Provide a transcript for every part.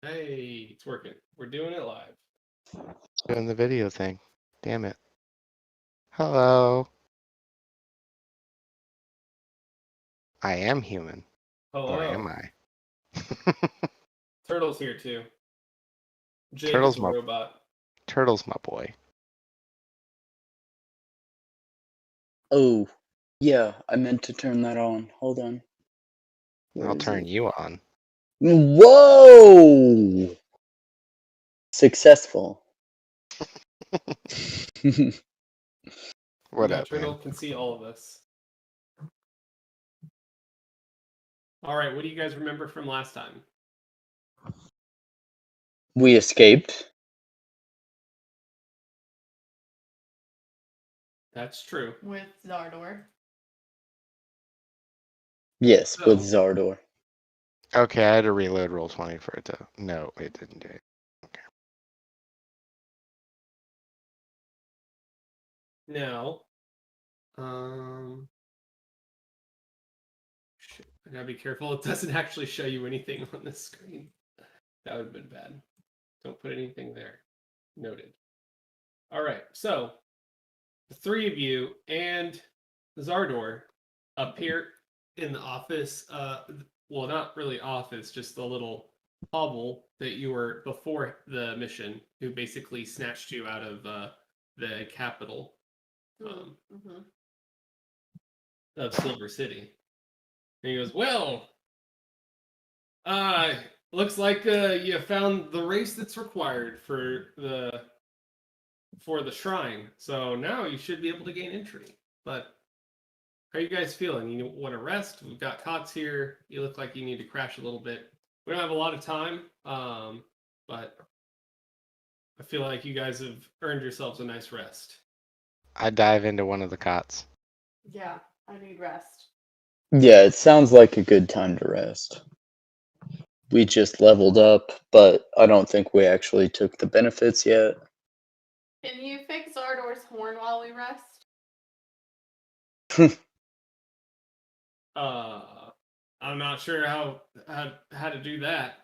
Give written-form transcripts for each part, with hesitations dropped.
Hey, it's working. We're doing it live. Doing the video thing. Damn it. Hello. I am human. Or am Hello. I? Turtle's here too. Jake is Turtle's a my robot. Turtle's my boy. Oh, yeah, I meant to turn that on. Hold on. Where I'll is turn it? you on. Whoa! Successful. What Now up, Turtle man? can see all of us. All right, what do you guys remember from last time? We escaped. That's true. With Zardor. Yes, So- with Zardor. Okay, I had to reload Roll20 for it to. No, it didn't do it. Now, shit, I gotta be careful. It doesn't actually show you anything on the screen. That would have been bad. Don't put anything there. Noted. All right, so the three of you and Zardor up here in the office. Well, not really office, just the little hovel that you were before the mission. Who basically snatched you out of the capital of Silver City. And he goes, "Well, looks like you found the race that's required for the shrine. So now you should be able to gain entry. But how are you guys feeling? You want to rest? We've got cots here. You look like you need to crash a little bit. We don't have a lot of time, but I feel like you guys have earned yourselves a nice rest." I dive into one of the cots. Yeah, I need rest. Yeah, it sounds like a good time to rest. We just leveled up, but I don't think we actually took the benefits yet. Can you fix Zardor's horn while we rest? I'm not sure how to do that.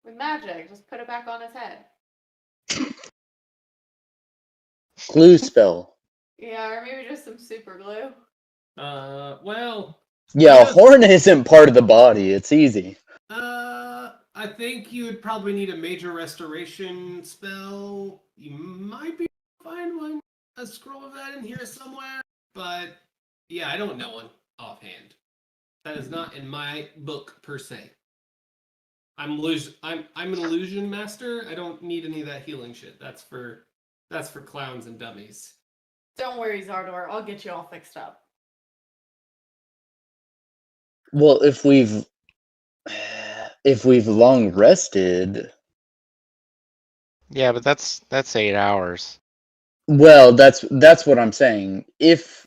With magic, just put it back on his head. Glue spell. Yeah, or maybe just some super glue. Well, Yeah, I a guess- horn isn't part of the body. It's easy. I think you would probably need a major restoration spell. You might be able to find a scroll of that in here somewhere, but yeah, I don't know one offhand. That is not in my book per se. I'm an illusion master. I don't need any of that healing shit. That's for clowns and dummies. Don't worry, Zardor. I'll get you all fixed up. Well, if we've long rested, Yeah, but that's 8 hours. well, that's what I'm saying. If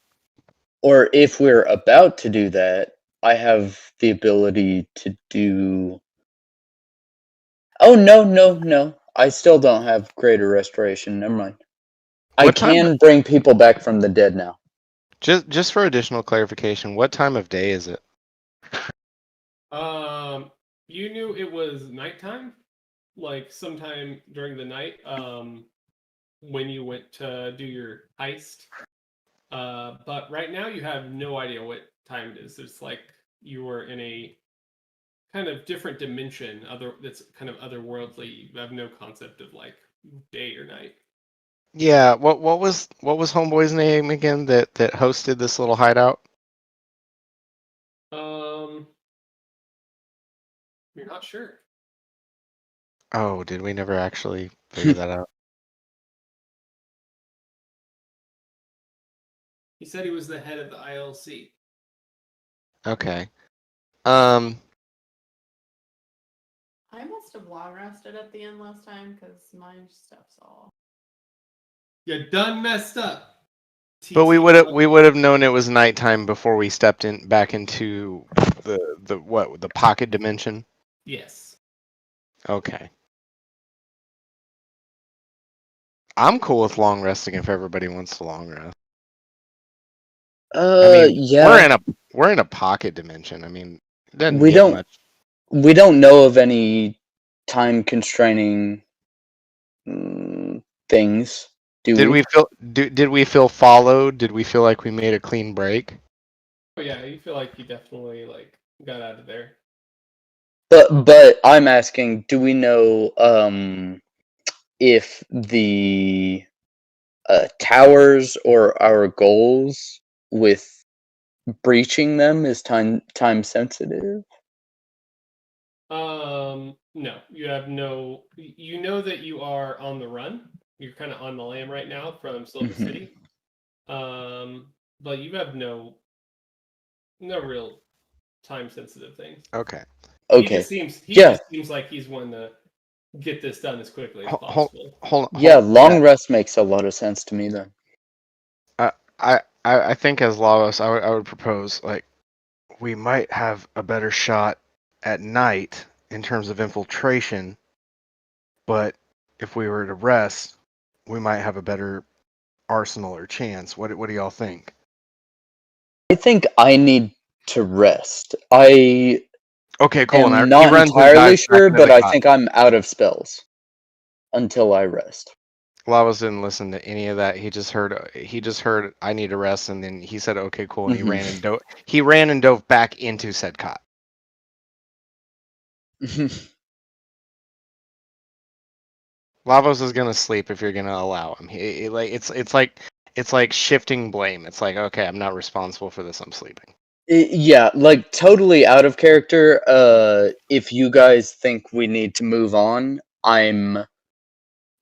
we're about to do that, I have the ability to do. Oh no! I still don't have greater restoration. Never mind. I What time- can bring people back from the dead now. Just for additional clarification, what time of day is it? You knew it was nighttime, like sometime during the night. When you went to do your heist. But right now you have no idea what time it is. It's like you were in a kind of different dimension, that's kind of otherworldly. You have no concept of like day or night. Yeah, what was Homeboy's name again that hosted this little hideout? You're not sure. Oh, did we never actually figure that out? He said he was the head of the ILC. Okay. I must have long rested at the end last time because my stuff's all. You done messed up. But we would have known it was nighttime before we stepped back into the pocket dimension. Yes. Okay. I'm cool with long resting if everybody wants to long rest. I mean, Yeah. we're in a pocket dimension. I mean, it doesn't We get don't- much. We don't know of any time constraining things. Did we feel followed? Did we feel like we made a clean break? Oh yeah, you feel like you definitely like got out of there. But I'm asking, do we know if the towers or our goals with breaching them is time sensitive? No, you have no. You know that you are on the run. You're kind of on the lam right now from Silver Mhm. City. But you have no real time sensitive things. Okay. He Okay. just seems Yeah. like he's wanting to get this done as quickly as Hold, possible. hold, Yeah, long rest makes a lot of sense to me then. I think as Lavos, I would propose like we might have a better shot at night in terms of infiltration, but if we were to rest, we might have a better arsenal or chance. What do y'all think? I think I need to rest. I Okay, cool. am Now he not runs and entirely dives back sure, into but the I cot. think I'm out of spells until I rest. Lavos didn't listen to any of that. He just heard I need to rest, and then he said, "Okay, cool," and Mhm. he ran and dove back into said cot. Lavos is gonna sleep if you're gonna allow him. It's like shifting blame. It's like, okay, I'm not responsible for this. I'm sleeping. Yeah, like totally out of character. If you guys think we need to move on, I'm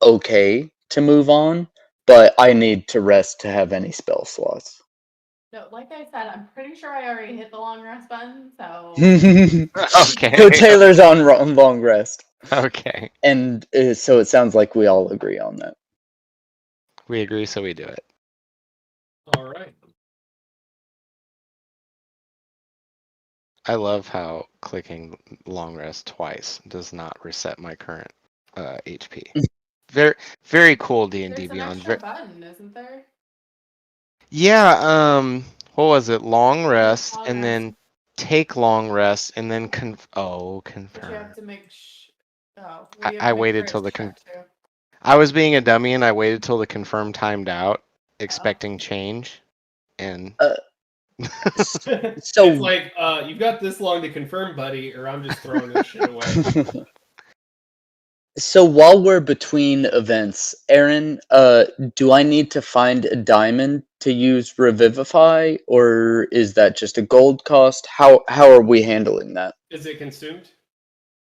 okay to move on, but I need to rest to have any spell slots. No, like I said, I'm pretty sure I already hit the long rest button, so Okay. So Taylor's on long rest, Okay. and so it sounds like we all agree on that. We agree, so we do it. All right. I love how clicking long rest twice does not reset my current HP. Very, very cool D&D there's an Beyond. extra button, isn't there? Yeah. What was it? Long rest, Long and rest. then take long rest, and then But you confirm. have to make oh, I- well, you have I to make waited a till the charisma check too. I was being a dummy, and I waited till the confirm timed out, Oh. expecting change, and So It's like you've got this long to confirm, buddy, or I'm just throwing this shit away. So while we're between events, Aaron, do I need to find a diamond to use Revivify, or is that just a gold cost? How are we handling that? Is it consumed?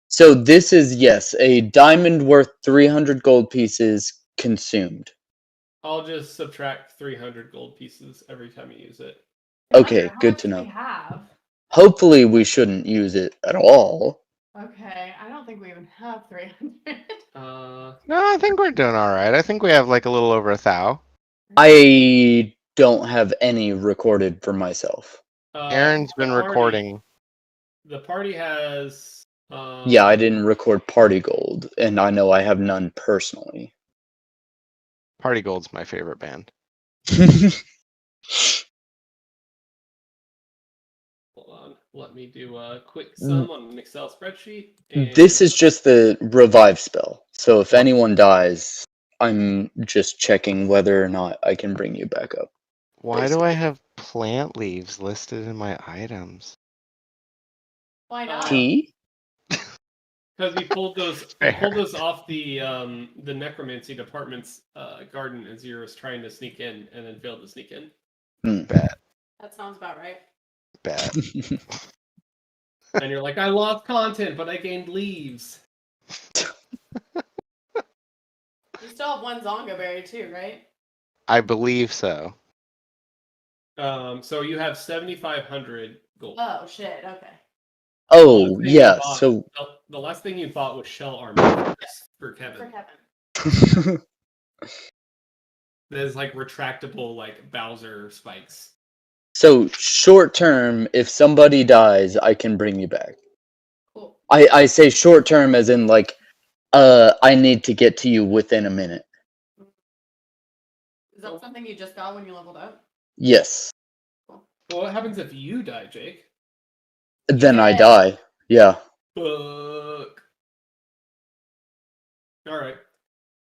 So this is, yes, a diamond worth 300 gold pieces consumed. I'll just subtract 300 gold pieces every time you use it. Okay, How good much to do know. we have? Hopefully we shouldn't use it at all. Okay, I don't think we even have 300. no, I think we're doing all right. I think we have like a little over 1,000. I don't have any recorded for myself. Aaron's been recording. The party has. Yeah, I didn't record party gold, and I know I have none personally. Party Gold's my favorite band. Hold on. Let me do a quick sum on an Excel spreadsheet. This is just the revive spell. So if anyone dies, I'm just checking whether or not I can bring you back up. Why do I have plant leaves listed in my items? Why not? Tea? Because we pulled those. We pulled those off the necromancy department's garden as you was trying to sneak in, and then failed to sneak in. Bet. That sounds about right. Bet. And you're like, I lost content, but I gained leaves. You still have one Zonga berry too, right? I believe so. So you have 7,500 gold. Oh shit. Okay. Oh, yeah, so The last thing you bought was shell armor for Kevin. For Kevin. There's like retractable like Bowser spikes. so short term, if somebody dies, I can bring you back. Cool. I say short term as in like I need to get to you within a minute. Is that something you just got when you leveled up? Yes. Well, what happens if you die, Jake? Then I Yeah. die. Yeah. Fuck. All right.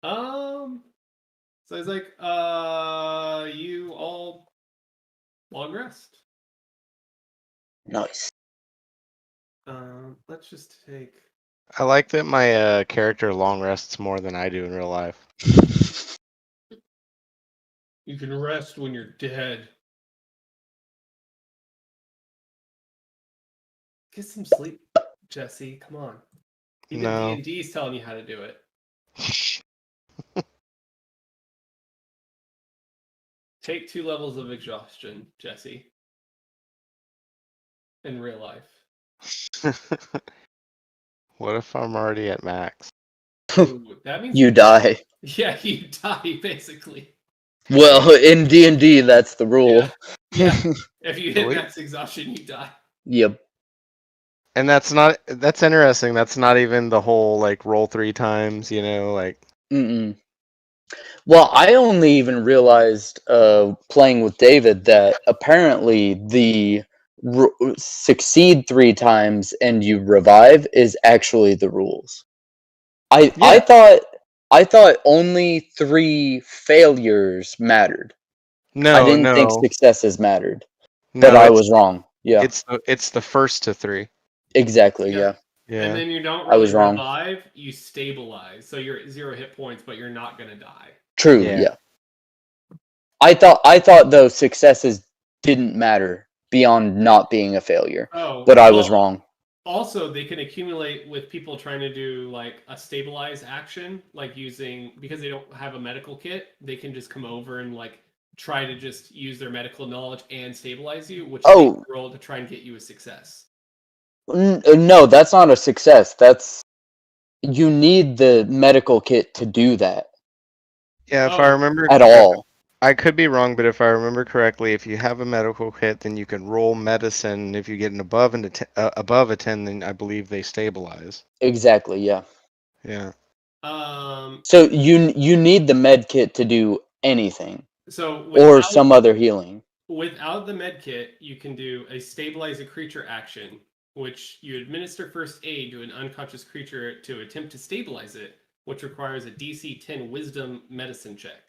So he's like, you all long rest. Nice. Let's just take. I like that my character long rests more than I do in real life. You can rest when you're dead. Get some sleep, Jesse. Come on. Even No. D&D is telling you how to do it. Take 2 levels of exhaustion, Jesse. In real life. What if I'm already at max? Ooh, that means You die. Yeah, you die basically. Well, in D&D, that's the rule. Yeah. If you hit Really? max exhaustion, you die. Yep. And that's interesting. That's not even the whole like roll 3 times, you know, like Mm-mm. Well, I only even realized playing with David that apparently the succeed 3 times and you revive is actually the rules. I Yeah. I thought only 3 failures mattered. I no, didn't think no. successes mattered, but No, I was wrong. Yeah, it's the first to 3. exactly. Yeah. Yeah, And Yeah. then you don't I was really wrong. revive, you stabilize. So you're at 0 hit points, but you're not gonna die. True. Yeah. Yeah. I thought though successes didn't matter beyond not being a failure, Oh, but I was well, wrong. also they can accumulate with people trying to do like a stabilize action, like using because they don't have a medical kit, they can just come over and like try to just use their medical knowledge and stabilize you, which Oh. takes a roll to try and get you a success. No, that's not a success. That's you need the medical kit to do that Yeah, if I Oh, remember at all. I could be wrong, but if I remember correctly, if you have a medical kit, then you can roll medicine. If you get an above a 10, then I believe they stabilize. Exactly. Yeah. Yeah. So you need the med kit to do anything so or some other healing. without the med kit, you can do a stabilize a creature action, which you administer first aid to an unconscious creature to attempt to stabilize it, which requires a DC 10 Wisdom Medicine check.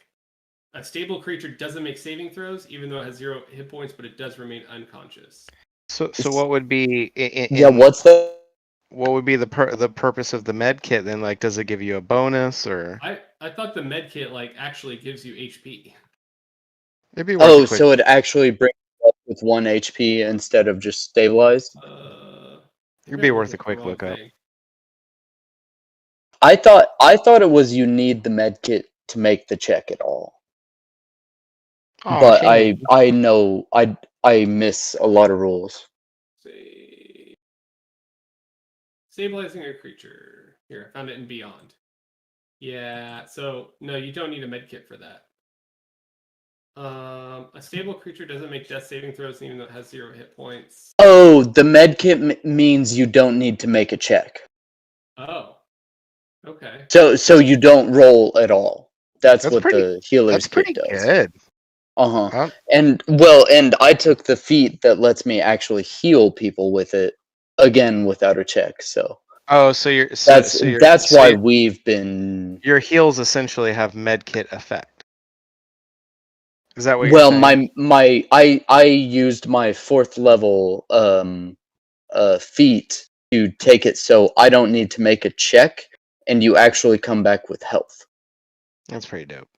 A stable creature doesn't make saving throws, even though it has 0 hit points, but it does remain unconscious. So what would be Yeah. What's the? what would be the purpose of the med kit then? Like, does it give you a bonus or? I thought the med kit like actually gives you HP. It'd be worth a Oh, quick. so it actually brings you up with 1 HP instead of just stabilized. It'd be worth a quick look up. I thought it was you need the med kit to make the check at all. Oh, But shame. I know I miss a lot of rules. Stabilizing a creature. Here, I found it in Beyond. Yeah, so no, you don't need a med kit for that. A stable creature doesn't make death saving throws even though it has 0 hit points. Oh, the med kit means you don't need to make a check. Oh, okay. So you don't roll at all. That's what pretty- the healer's That's pretty kit does. good. Uh-huh. And I took the feat that lets me actually heal people with it again without a check. So Oh, so you're that's why we've been. Your heals essentially have medkit effect. Is that what Well, you're saying? I used my 4th level feat to take it, so I don't need to make a check, and you actually come back with health. That's pretty dope.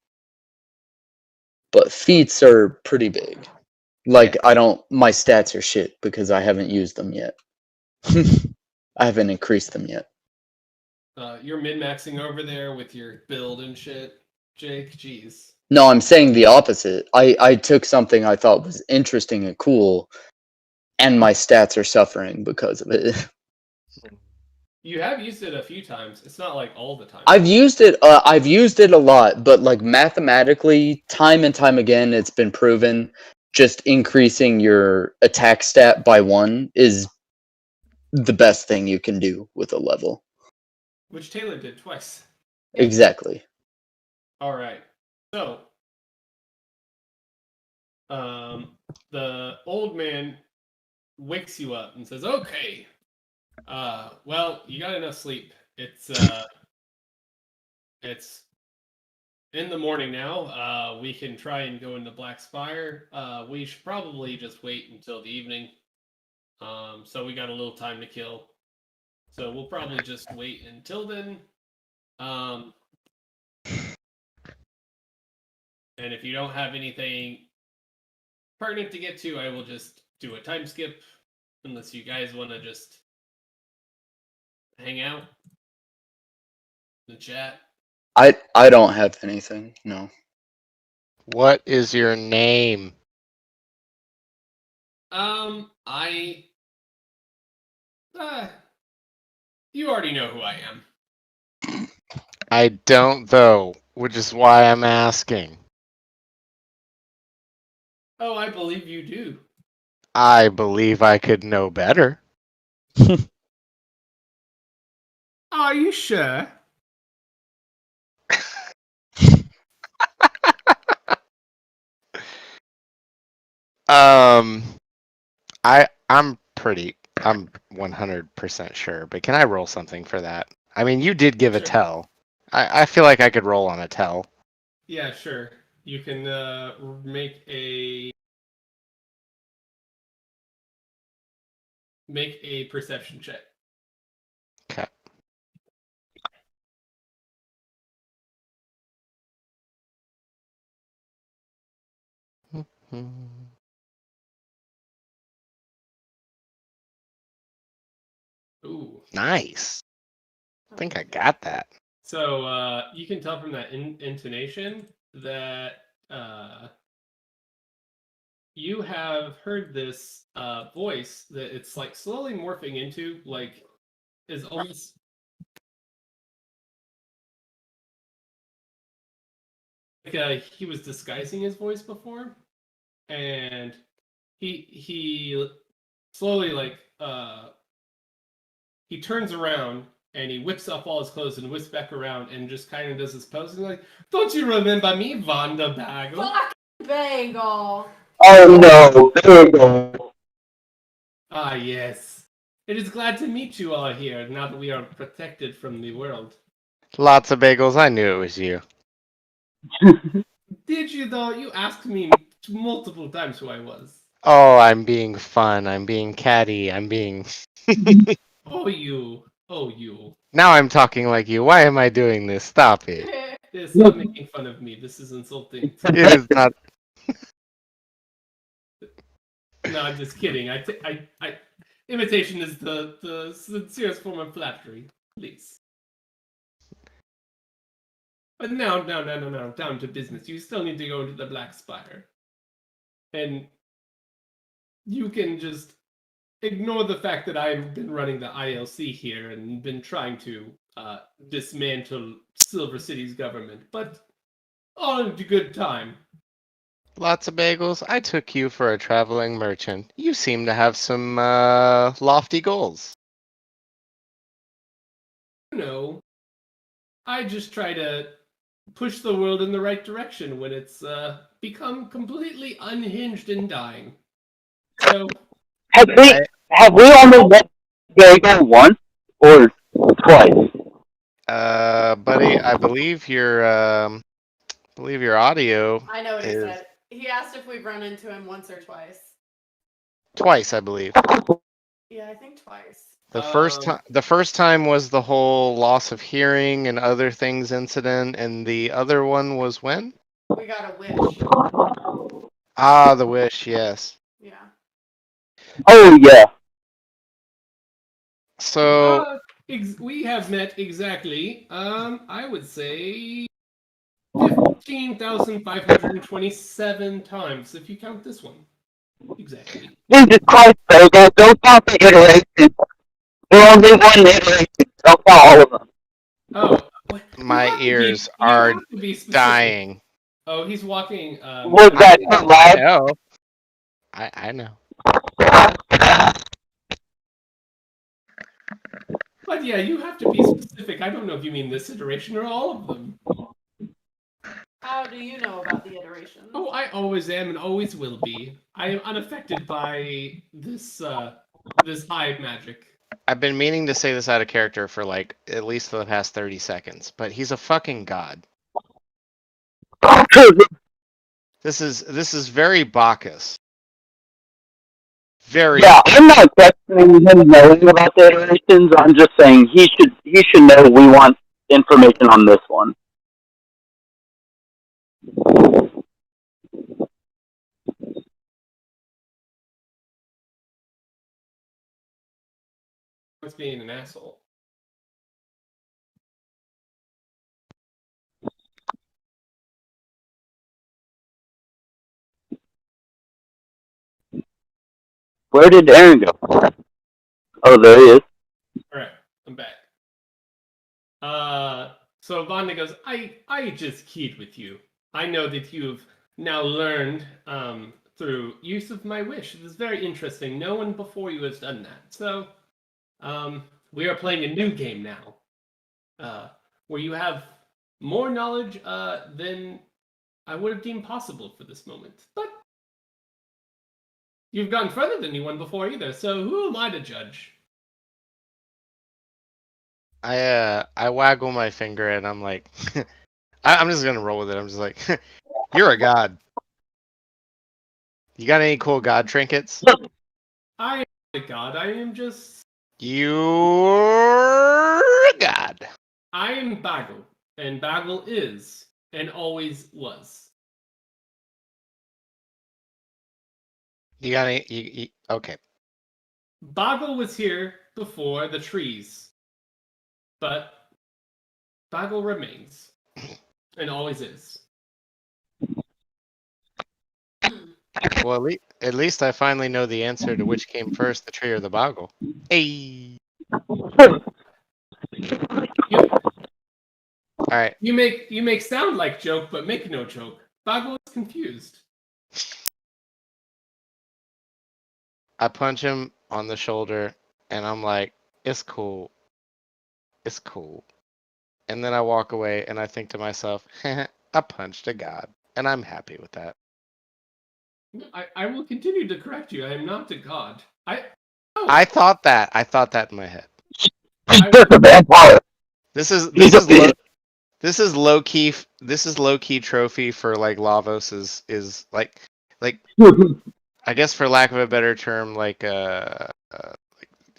But feats are pretty big. Like my stats are shit because I haven't used them yet. I haven't increased them yet. You're min-maxing over there with your build and shit, Jake. Jeez. No, I'm saying the opposite. I took something I thought was interesting and cool, and my stats are suffering because of it. You have used it a few times. It's not like all the time. I've used it a lot, but like mathematically, time and time again, it's been proven just increasing your attack stat by 1 is the best thing you can do with a level. Which Taylor did twice. Exactly. All right. So, the old man wakes you up and says, "Okay, well, you got enough sleep. It's it's in the morning now. We can try and go into Black Spire. We should probably just wait until the evening. So we got a little time to kill. So we'll probably just wait until then. And if you don't have anything pertinent to get to, I will just do a time skip. Unless you guys want to just hang out in the chat. I don't have anything. No. What is your name? You already know who I am. I don't, though, which is why I'm asking. Oh, I believe you do. I believe I could know better. Are you sure? I'm 100% sure, but can I roll something for that? I mean, you did give a Sure. tell. I feel like I could roll on a tell. Yeah, sure. You can make a perception check. Okay. Ooh. Nice. I think I got that. So you can tell from that intonation that you have heard this voice that it's like slowly morphing into, like, is almost like he was disguising his voice before, and he slowly, like, he turns around and he whips off all his clothes and whips back around and just kind of does his pose and like, "Don't you remember me, Vonda Bagel?" Fuck bagel. Oh no, bagel. Ah, yes. It is glad to meet you all here now that we are protected from the world. Lots of bagels. I knew it was you. Did you, though? You asked me multiple times who I was. Oh, I'm being fun. I'm being catty. I'm being. Oh, you. Oh, you. Now I'm talking like you. Why am I doing this? Stop it. Stop making fun of me. This is insulting. It is not. No, I'm just kidding. Imitation is the sincerest form of flattery. Please. But now, down to business. You still need to go to the Black Spire. And you can just ignore the fact that I've been running the ILC here and been trying to dismantle Silver City's government. But all in good time. Lots of bagels. I took you for a traveling merchant. You seem to have some lofty goals. No. I just try to push the world in the right direction when it's become completely unhinged and dying. So Have we only met bagel once or twice? Buddy, I believe your audio I know what he is said. He asked if we've run into him once or twice. twice, I believe. Yeah, I think twice. The first time was the whole loss of hearing and other things incident, and the other one was when? We got a wish. Ah, the wish, yes. Yeah. Oh yeah. So we have met exactly, I would say 15,527 times if you count this one. Exactly. Jesus Christ, bagel! Don't count the iterations. There's only one iteration. Don't count all of them. Oh, my ears are dying. Oh, he's walking. Was that too I loud? know. I know. But yeah, you have to be specific. I don't know if you mean this iteration or all of them. How do you know about the iterations? Oh, I always am and always will be. I am unaffected by this this hive magic. I've been meaning to say this out of character for like at least the past 30 seconds, but he's a fucking god. This is very Bacchus. Very. Yeah, I'm not questioning him knowing about the iterations. I'm just saying he should know we want information on this one. What's being an asshole? Where did Aaron go? Oh, there he is. All right, I'm back. So Vonda goes, I just keyed with you. I know that you've now learned through use of my wish. It is very interesting. No one before you has done that. So we are playing a new game now, where you have more knowledge than I would have deemed possible for this moment. But you've gone further than you went before either. So who am I to judge? I waggle my finger and I'm like, I'm just gonna roll with it. I'm just like, you're a god. You got any cool god trinkets? I am a god. I am just. You're a god. I am Bagel, and Bagel is and always was. You got any? Okay. Bagel was here before the trees, but Bagel remains and always is. Well, at least I finally know the answer to which came first, the tree or the boggle. Hey. All right. You make sound like joke, but make no joke. Bagel is confused. I punch him on the shoulder, and I'm like, "It's cool. It's cool." And then I walk away, and I think to myself, "I punched a god," and I'm happy with that. I will continue to correct you. I am not a god. I thought that. I thought that in my head. He's just a vampire. This is low key. This is low key trophy for like Lavos is like I guess for lack of a better term, like I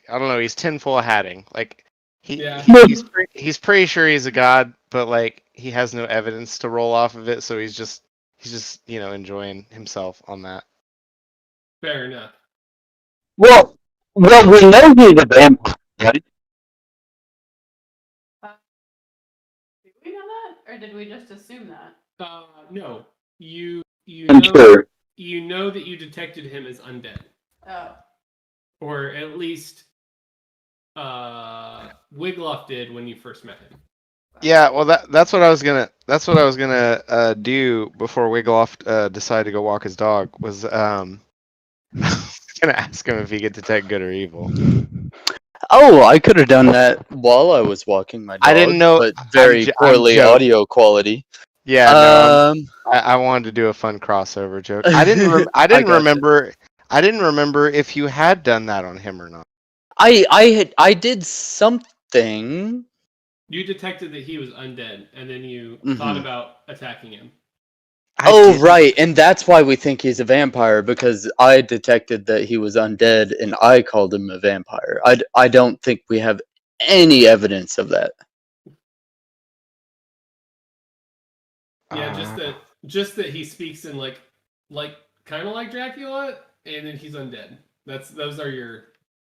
don't know. He's tinfoil hatting. Like he's pretty sure he's a god, but like he has no evidence to roll off of it, so he's just enjoying himself on that. Fair enough. Well, we know he's a vampire, right? Did we know that, or did we just assume that? No. You I'm know sure. you know that you detected him as undead, Oh, or at least Wigloff did when you first met him. Yeah, well that's what I was gonna do before Wigloff decided to go walk his dog was I was gonna ask him if he could detect good or evil. Oh, I could have done that while I was walking my dog. I didn't know- but very I'm poorly joking. audio quality. Yeah, no, I wanted to do a fun crossover joke. I didn't gotcha. I didn't remember if you had done that on him or not. I did something. You detected that he was undead, and then you Mhm. thought about attacking him. I Oh, didn't- right, and that's why we think he's a vampire, because I detected that he was undead and I called him a vampire. I don't think we have any evidence of that. Yeah, Uh, just that he speaks in like kind of like Dracula, and then he's undead. Those are your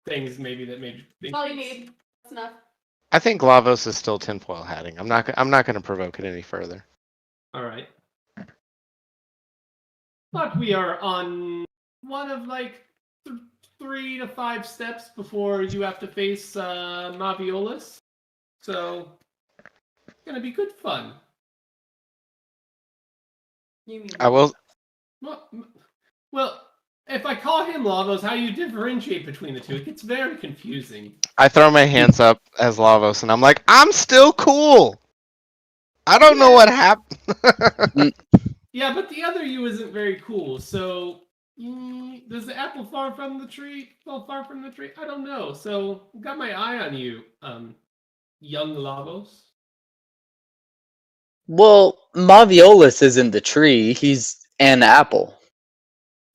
things maybe that made you think. that's all you need. That's enough. I think Lavos is still tinfoil hatting. I'm not going to provoke it any further. All right. But we are on one of like 3 to 5 steps before you have to face Maviolus. So it's gonna be good fun. You mean I will. Well, if I call him Lavos, how do you differentiate between the two? It gets very confusing. I throw my hands up as Lavos, and I'm like, I'm still cool. I don't know what happened. Yeah, but the other you isn't very cool, so Does the apple fall from the tree? Fall far from the tree? I don't know. So got my eye on you, young Lavos. Well, Maviolus isn't the tree. He's an apple.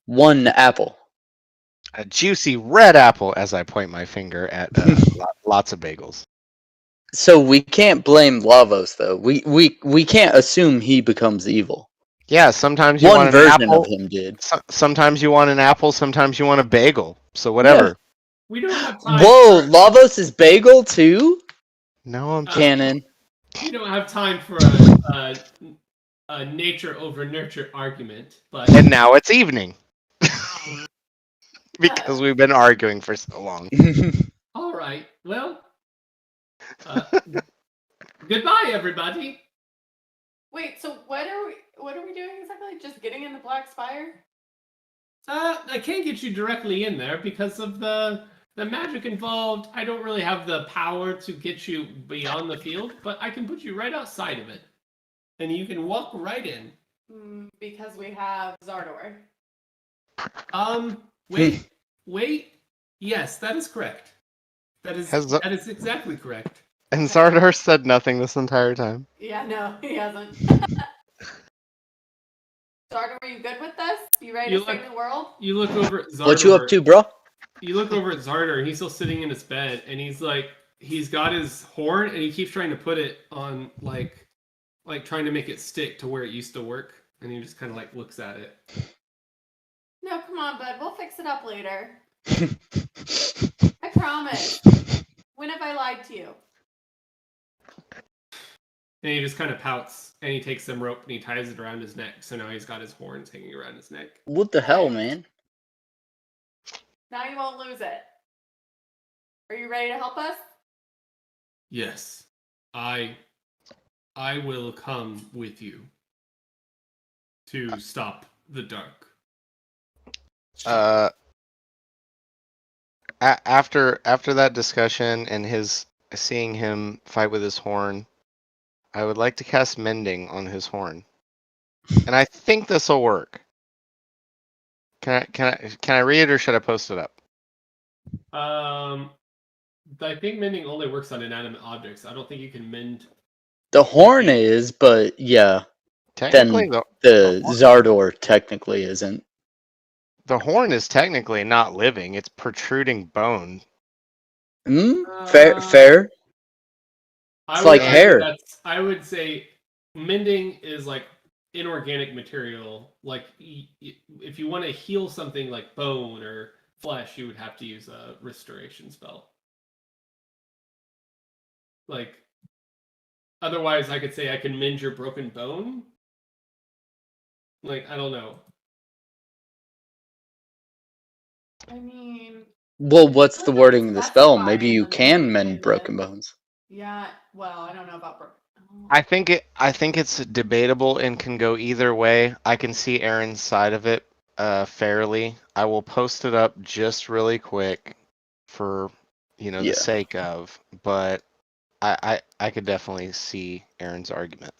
One apple. A juicy red apple, as I point my finger at lots of bagels. So we can't blame Lavos though. We can't assume he becomes evil. Yeah, sometimes you One want an version apple. of him did. Sometimes you want an apple. Sometimes you want a bagel. So whatever. We don't have time. Whoa, for, Lavos is bagel too? No, I'm Canon. we don't have time for a nature over nurture argument. But And now it's evening. Because we've been arguing for so long. all right. Well, goodbye, everybody. Wait, so what are we doing exactly? Just getting in the Black Spire? I can't get you directly in there because of the magic involved. I don't really have the power to get you beyond the field, but I can put you right outside of it, and you can walk right in. Because we have Zardor. Wait. Yes, that is correct. That is exactly correct. And Zardar said nothing this entire time. Yeah, no, he hasn't. Zardor, are you good with this? You ready to save the world? You look over at Zardor. What you up to, bro? You look over at Zardor, and he's still sitting in his bed, and he's got his horn, and he keeps trying to put it on, like trying to make it stick to where it used to work, and he just kind of like looks at it. No, come on, bud. We'll fix it up later. I promise. When have I lied to you? And he just kind of pouts, and he takes some rope and he ties it around his neck. So now he's got his horns hanging around his neck. What the hell, man? Now you won't lose it. Are you ready to help us? Yes, I will come with you to stop the dark. After that discussion and his seeing him fight with his horn, I would like to cast Mending on his horn, and I think this will work. Can I read it or should I post it up? I think mending only works on inanimate objects. I don't think you can mend. The horn is, but yeah. Technically, Then the Zardor technically isn't. the horn is technically not living. It's protruding bone. Fair. It's like hair. I would say mending is like inorganic material. Like if you want to heal something like bone or flesh, you would have to use a restoration spell. Like otherwise, I could say I can mend your broken bone. Like I don't know. I mean... Well, what's the wording of the That's spell? fine, Maybe you but can maybe mend it broken is. bones. Yeah, well, I don't know about broken... I think it's debatable and can go either way. I can see Aaron's side of it fairly. I will post it up just really quick for Yeah. the sake of, but I could definitely see Aaron's argument.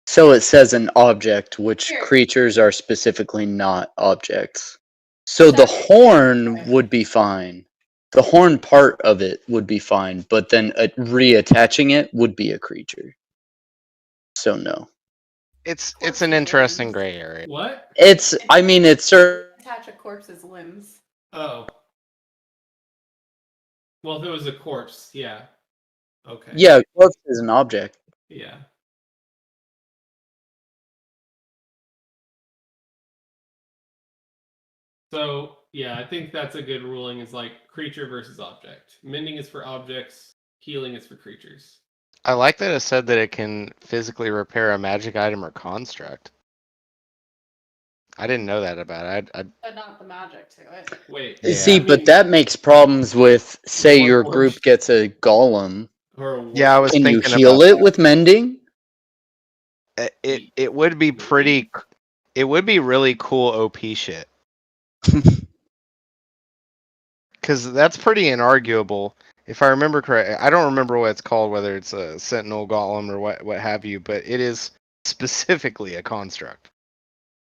So it says an object, which Here. creatures are specifically not objects. So the That's horn right. would be fine. The horn part of it would be fine, but then reattaching it would be a creature. So no. It's Corpse an interesting limbs. gray area. What? It's Attach a corpse's limbs. Oh. Well, if it was a corpse, yeah. Okay. yeah, corpse is an object. Yeah. So, yeah, I think that's a good ruling is like creature versus object. Mending is for objects, healing is for creatures. I like that it said that it can physically repair a magic item or construct. I didn't know that about it. But not the magic to it. Wait. Yeah. See, I but mean, that makes problems with, say, One your corpse. group gets a golem. or Yeah, I was Can you thinking heal about it that. with mending? It would be pretty. It would be really cool OP shit. Because that's pretty inarguable. if I remember correct, I don't remember what it's called, whether it's a Sentinel Golem or what have you, but it is specifically a construct.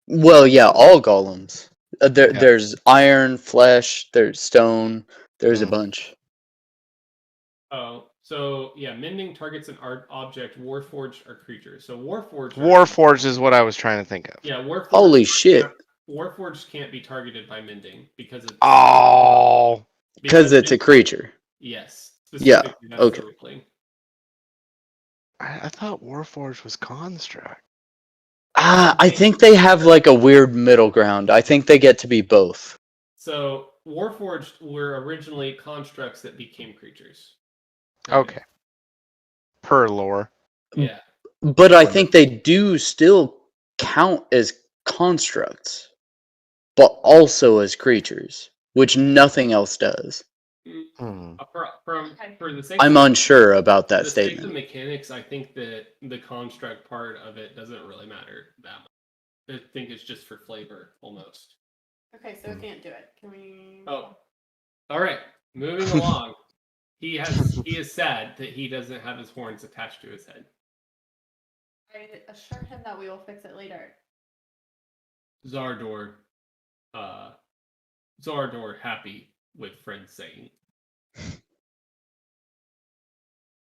Well, yeah, all golems. Yeah. There's iron, flesh, there's stone, there's a Mm. bunch. Oh, so yeah, mending targets an art object. Warforged are creatures. So Warforged. Warforged is what I was trying to think of. Yeah, Warforged. Holy shit. Warforged can't be targeted by mending because it's Oh, Because it's a creature. Yes. Yeah, Specifically, that's okay. the weakling. I thought Warforged was construct. I think they have like a weird middle ground. I think they get to be both. So Warforged were originally constructs that became creatures. Okay. Per lore. Yeah. But I think they do still count as constructs, but also as creatures, which nothing else does. Hmm. For the sake I'm of, unsure about for that the sake of statement. mechanics, I think that the construct part of it doesn't really matter that much. I think it's just for flavor almost. Okay, so we can't do it. Can we? Oh. All right, moving along. He is sad that he doesn't have his horns attached to his head. I assure him that we will fix it later. Zardor happy with friends saying.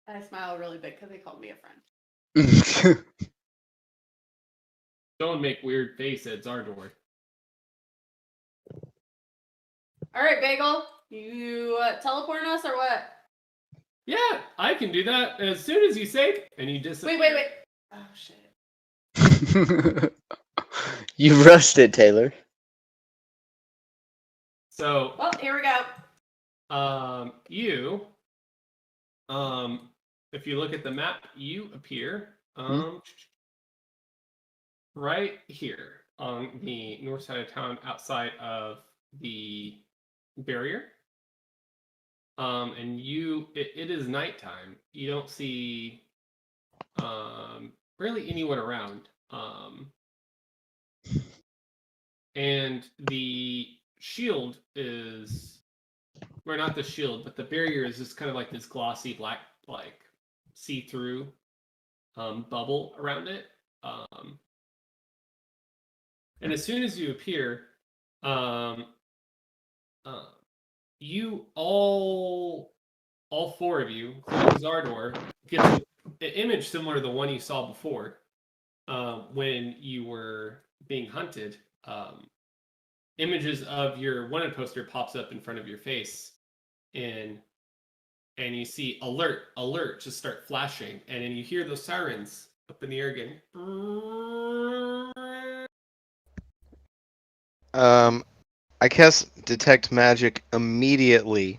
I smile really big because they called me a friend. Don't make weird face at Zardor. All right, Bagel, you teleporting us or what? Yeah, I can do that as soon as you say. And he disappears. Wait. Oh shit. You rushed it, Taylor. So, Well, here we go. if you look at the map, you appear right here on the north side of town, outside of the barrier. And it is nighttime. You don't see really anyone around. And the shield is, or not the shield, but the barrier is just kind of like this glossy black, like see-through bubble around it. And as soon as you appear, you all four of you, including Zardor, get an image similar to the one you saw before when you were being hunted. Images of your wanted poster pops up in front of your face, and you see alert just start flashing, and then you hear those sirens up in the air again. I cast detect magic immediately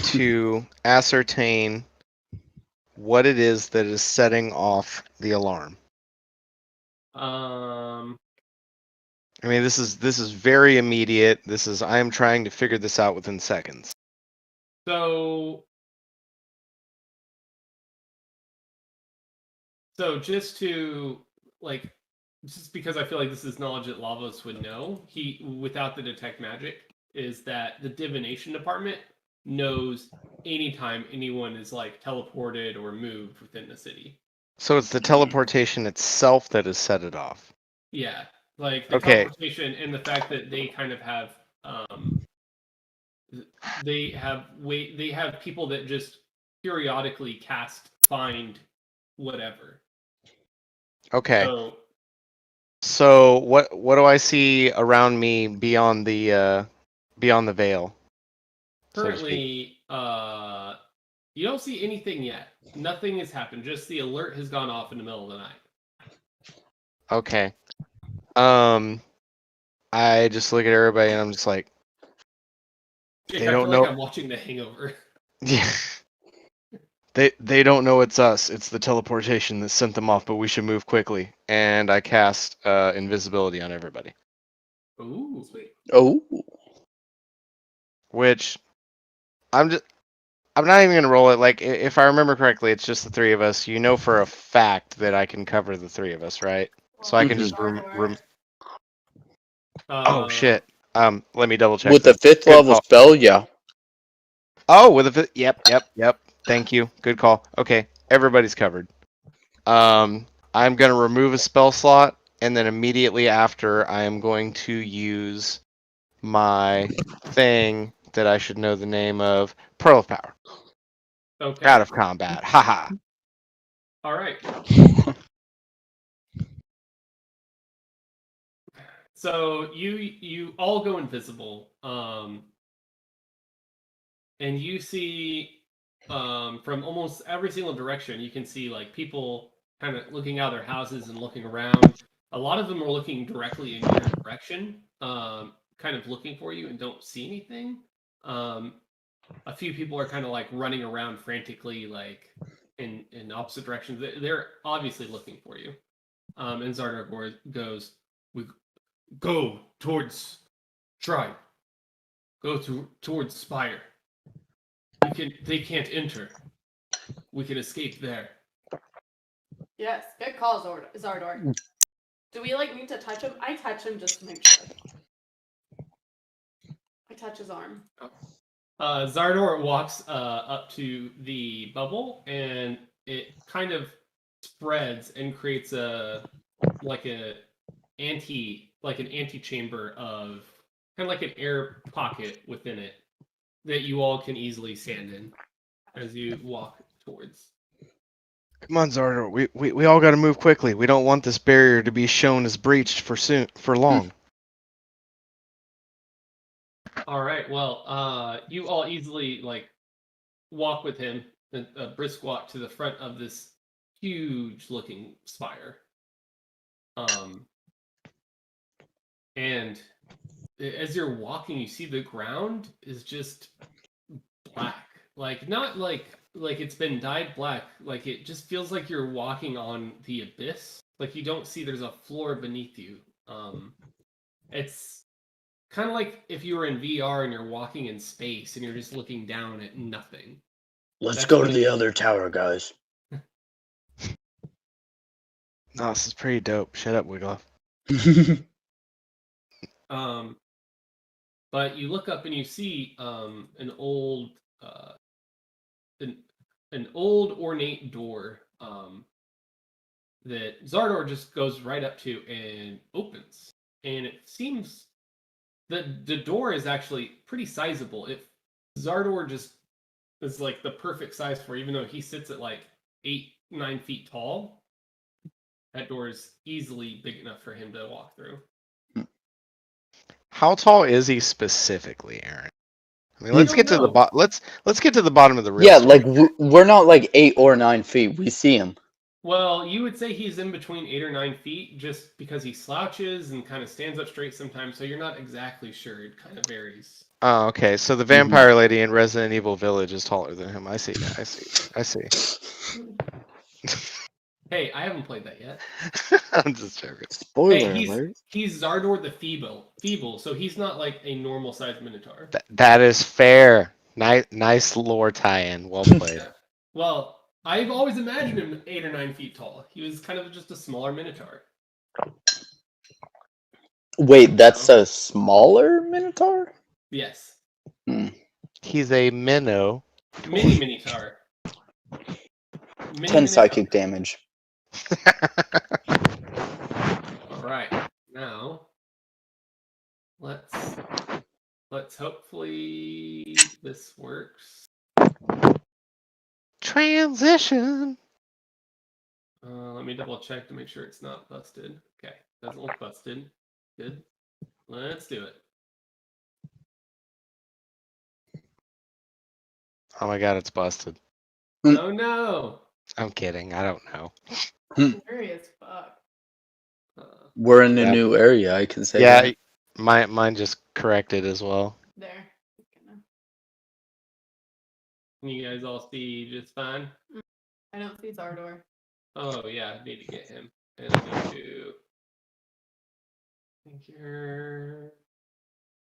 to ascertain what it is that is setting off the alarm. I mean, this is very immediate. I am trying to figure this out within seconds. So just because I feel like this is knowledge that Lavos would know, without the detect magic, is that the divination department knows anytime anyone is like teleported or moved within the city. So it's the teleportation itself that has set it off. Yeah, like the Okay. teleportation and the fact that they kind of have they have people that just periodically cast find whatever. Okay. So what do I see around me beyond the veil? so to speak? Currently, you don't see anything yet. Nothing has happened. Just the alert has gone off in the middle of the night. Okay. I just look at everybody and I'm just like, Jake, They I don't feel like know- I'm watching The Hangover. yeah. They don't know it's us. It's the teleportation that sent them off, but we should move quickly. And I cast invisibility on everybody. Ooh, sweet. Oh. Which I'm not even gonna roll it. Like if I remember correctly, it's just the three of us. You know for a fact that I can cover the three of us, right? So I can just Oh shit. Let me double check. With the this. 5th Good level call. spell, yeah. Oh, with a yep. Thank you. Good call. Okay, everybody's covered. I'm gonna remove a spell slot, and then immediately after, I am going to use my thing that I should know the name of, Pearl of Power. Okay. Out of combat. Haha. All right. So you all go invisible, and you see from almost every single direction. You can see like people kind of looking out of their houses and looking around. A lot of them are looking directly in your direction, kind of looking for you and don't see anything. A few people are kind of like running around frantically, like in opposite directions. They're obviously looking for you. And Zardar goes, "We go towards Shrine. Go towards Spire. They can't enter. We can escape there." Yes, good call, Zardor. Do we like need to touch him? I touch him just to make sure. I touch his arm. Zardor walks up to the bubble, and it kind of spreads and creates an antechamber of kind of like an air pocket within it that you all can easily stand in as you walk towards. Come on, Zardor. We all got to move quickly. We don't want this barrier to be shown as breached for long. All right. Well, you all easily like walk with him, a brisk walk to the front of this huge-looking spire. And as you're walking, you see the ground is just black, like not like it's been dyed black. Like it just feels like you're walking on the abyss. Like you don't see there's a floor beneath you. It's kind of like if you were in VR and you're walking in space and you're just looking down at nothing. Let's That's go what to it the is. other tower, guys. No, this is pretty dope. Shut up, Wiggloff. But you look up and you see an old ornate door that Zardor just goes right up to and opens. And it seems that the door is actually pretty sizable. If Zardor just is like the perfect size for, even though he sits at like 8-9 feet tall, that door is easily big enough for him to walk through. How tall is he specifically, Aaron? I mean, We let's don't get to the know. let's get to the bottom of the real Yeah, story. like we're not like 8 or 9 feet. We see him. Well, you would say he's in between 8 or 9 feet just because he slouches and kind of stands up straight sometimes, so you're not exactly sure. It kind of varies. Oh, okay. So the vampire lady in Resident Evil Village is taller than him. I see. Hey, I haven't played that yet. I'm just joking. Spoiler Hey, alert. he's Zardor the Feeble, so he's not like a normal sized Minotaur. That is fair. Nice lore tie-in. Well played. Yeah. Well, I've always imagined him 8 or 9 feet tall. He was kind of just a smaller Minotaur. Wait, that's a smaller Minotaur? Yes. He's a minnow. Mini Minotaur. 10 psychic damage. All right. Now, let's hopefully this works. Transition. Let me double check to make sure it's not busted. Okay, doesn't look busted. Good. Let's do it. Oh my god, it's busted. Oh no! I'm kidding. I don't know. Scary as fuck. We're in a Yeah. new area, I can say Yeah, that. mine just corrected as well. There. Can you guys all see just fine? I don't see Zardor. Oh yeah, I need to get him. And I need to.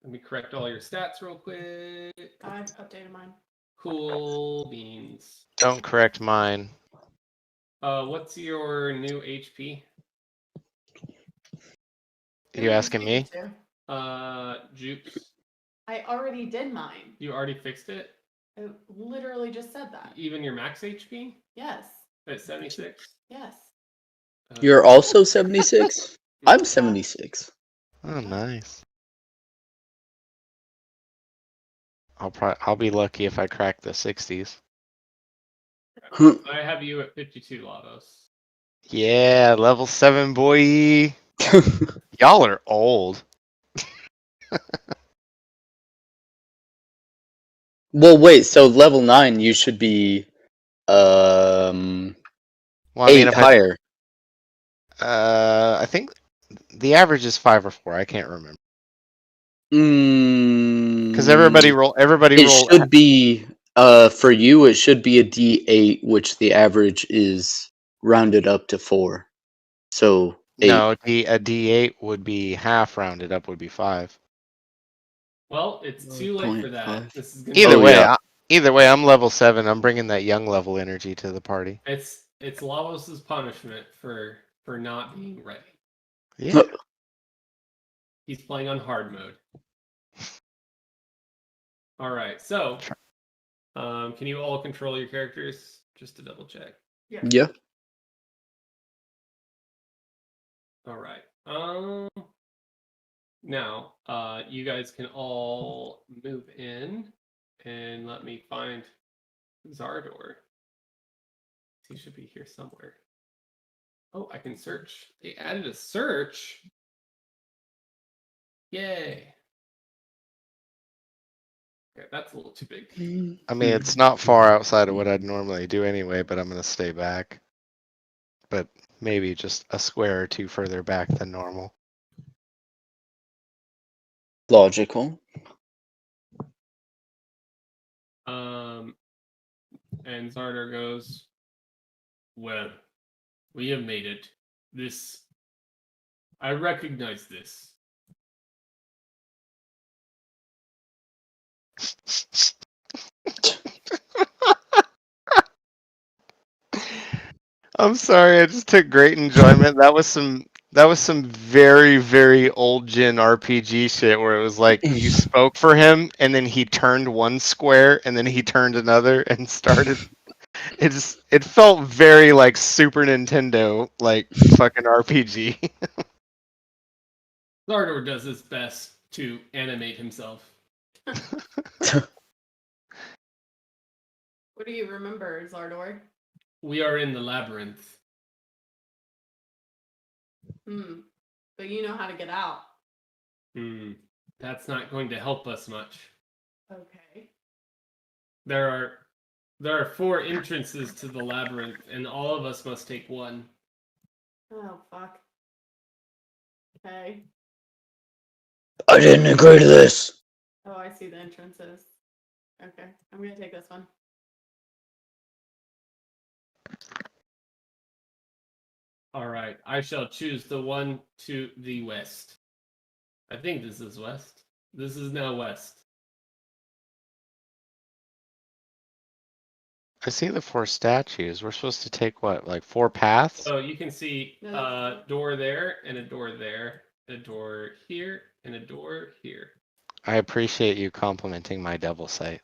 Let me correct all your stats real quick. I've updated mine. Cool beans. Don't correct mine. What's your new HP? You asking me? Jukes. I already did mine. You already fixed it? I literally just said that. Even your max HP Yes. at 76? Yes. You're also 76? I'm Yeah. 76. Oh, nice. I'll be lucky if I crack the 60s. Huh. I have you at 52, Lavos. Yeah, level 7, boy. Y'all are old. Well, wait, so level 9, you should be Well, I 8 mean, if higher. I think the average is 5 or 4. I can't remember. Because everybody roll. It should be for you. It should be a D8, which the average is rounded up to 4. So 8. No, a D8 would be half rounded up would be 5. Well, it's too late for that. 0.5. This is gonna Either Oh, way, yeah. either way, I'm level 7. I'm bringing that young level energy to the party. It's Lavos's punishment for not being ready. Yeah. He's playing on hard mode. All right, so can you all control your characters? Just to double check. Yeah. All right. Now, you guys can all move in, and let me find Zardor. He should be here somewhere. Oh, I can search. They added a search. Yay. Okay, that's a little too big. I mean, it's not far outside of what I'd normally do anyway, but I'm going to stay back. But maybe just a square or two further back than normal. Logical. And Zardor goes, well, we have made it. I recognize this. I'm sorry, I just took great enjoyment. That was some very, very old gen RPG shit where it was like you spoke for him and then he turned one square and then he turned another and started. It felt very like Super Nintendo like fucking RPG. Zardor does his best to animate himself. What do you remember, Zardor? We are in the labyrinth. But you know how to get out. That's not going to help us much. Okay. There are 4 entrances to the labyrinth, and all of us must take one. Oh, fuck. Okay. I didn't agree to this. Oh, I see the entrances. Okay, I'm gonna take this one. All right, I shall choose the one to the west. I think this is west. This is now west. I see the 4 statues. We're supposed to take what, like 4 paths? So you can see No, a door there, and a door there, a door here, and a door here. I appreciate you complimenting my devil sight.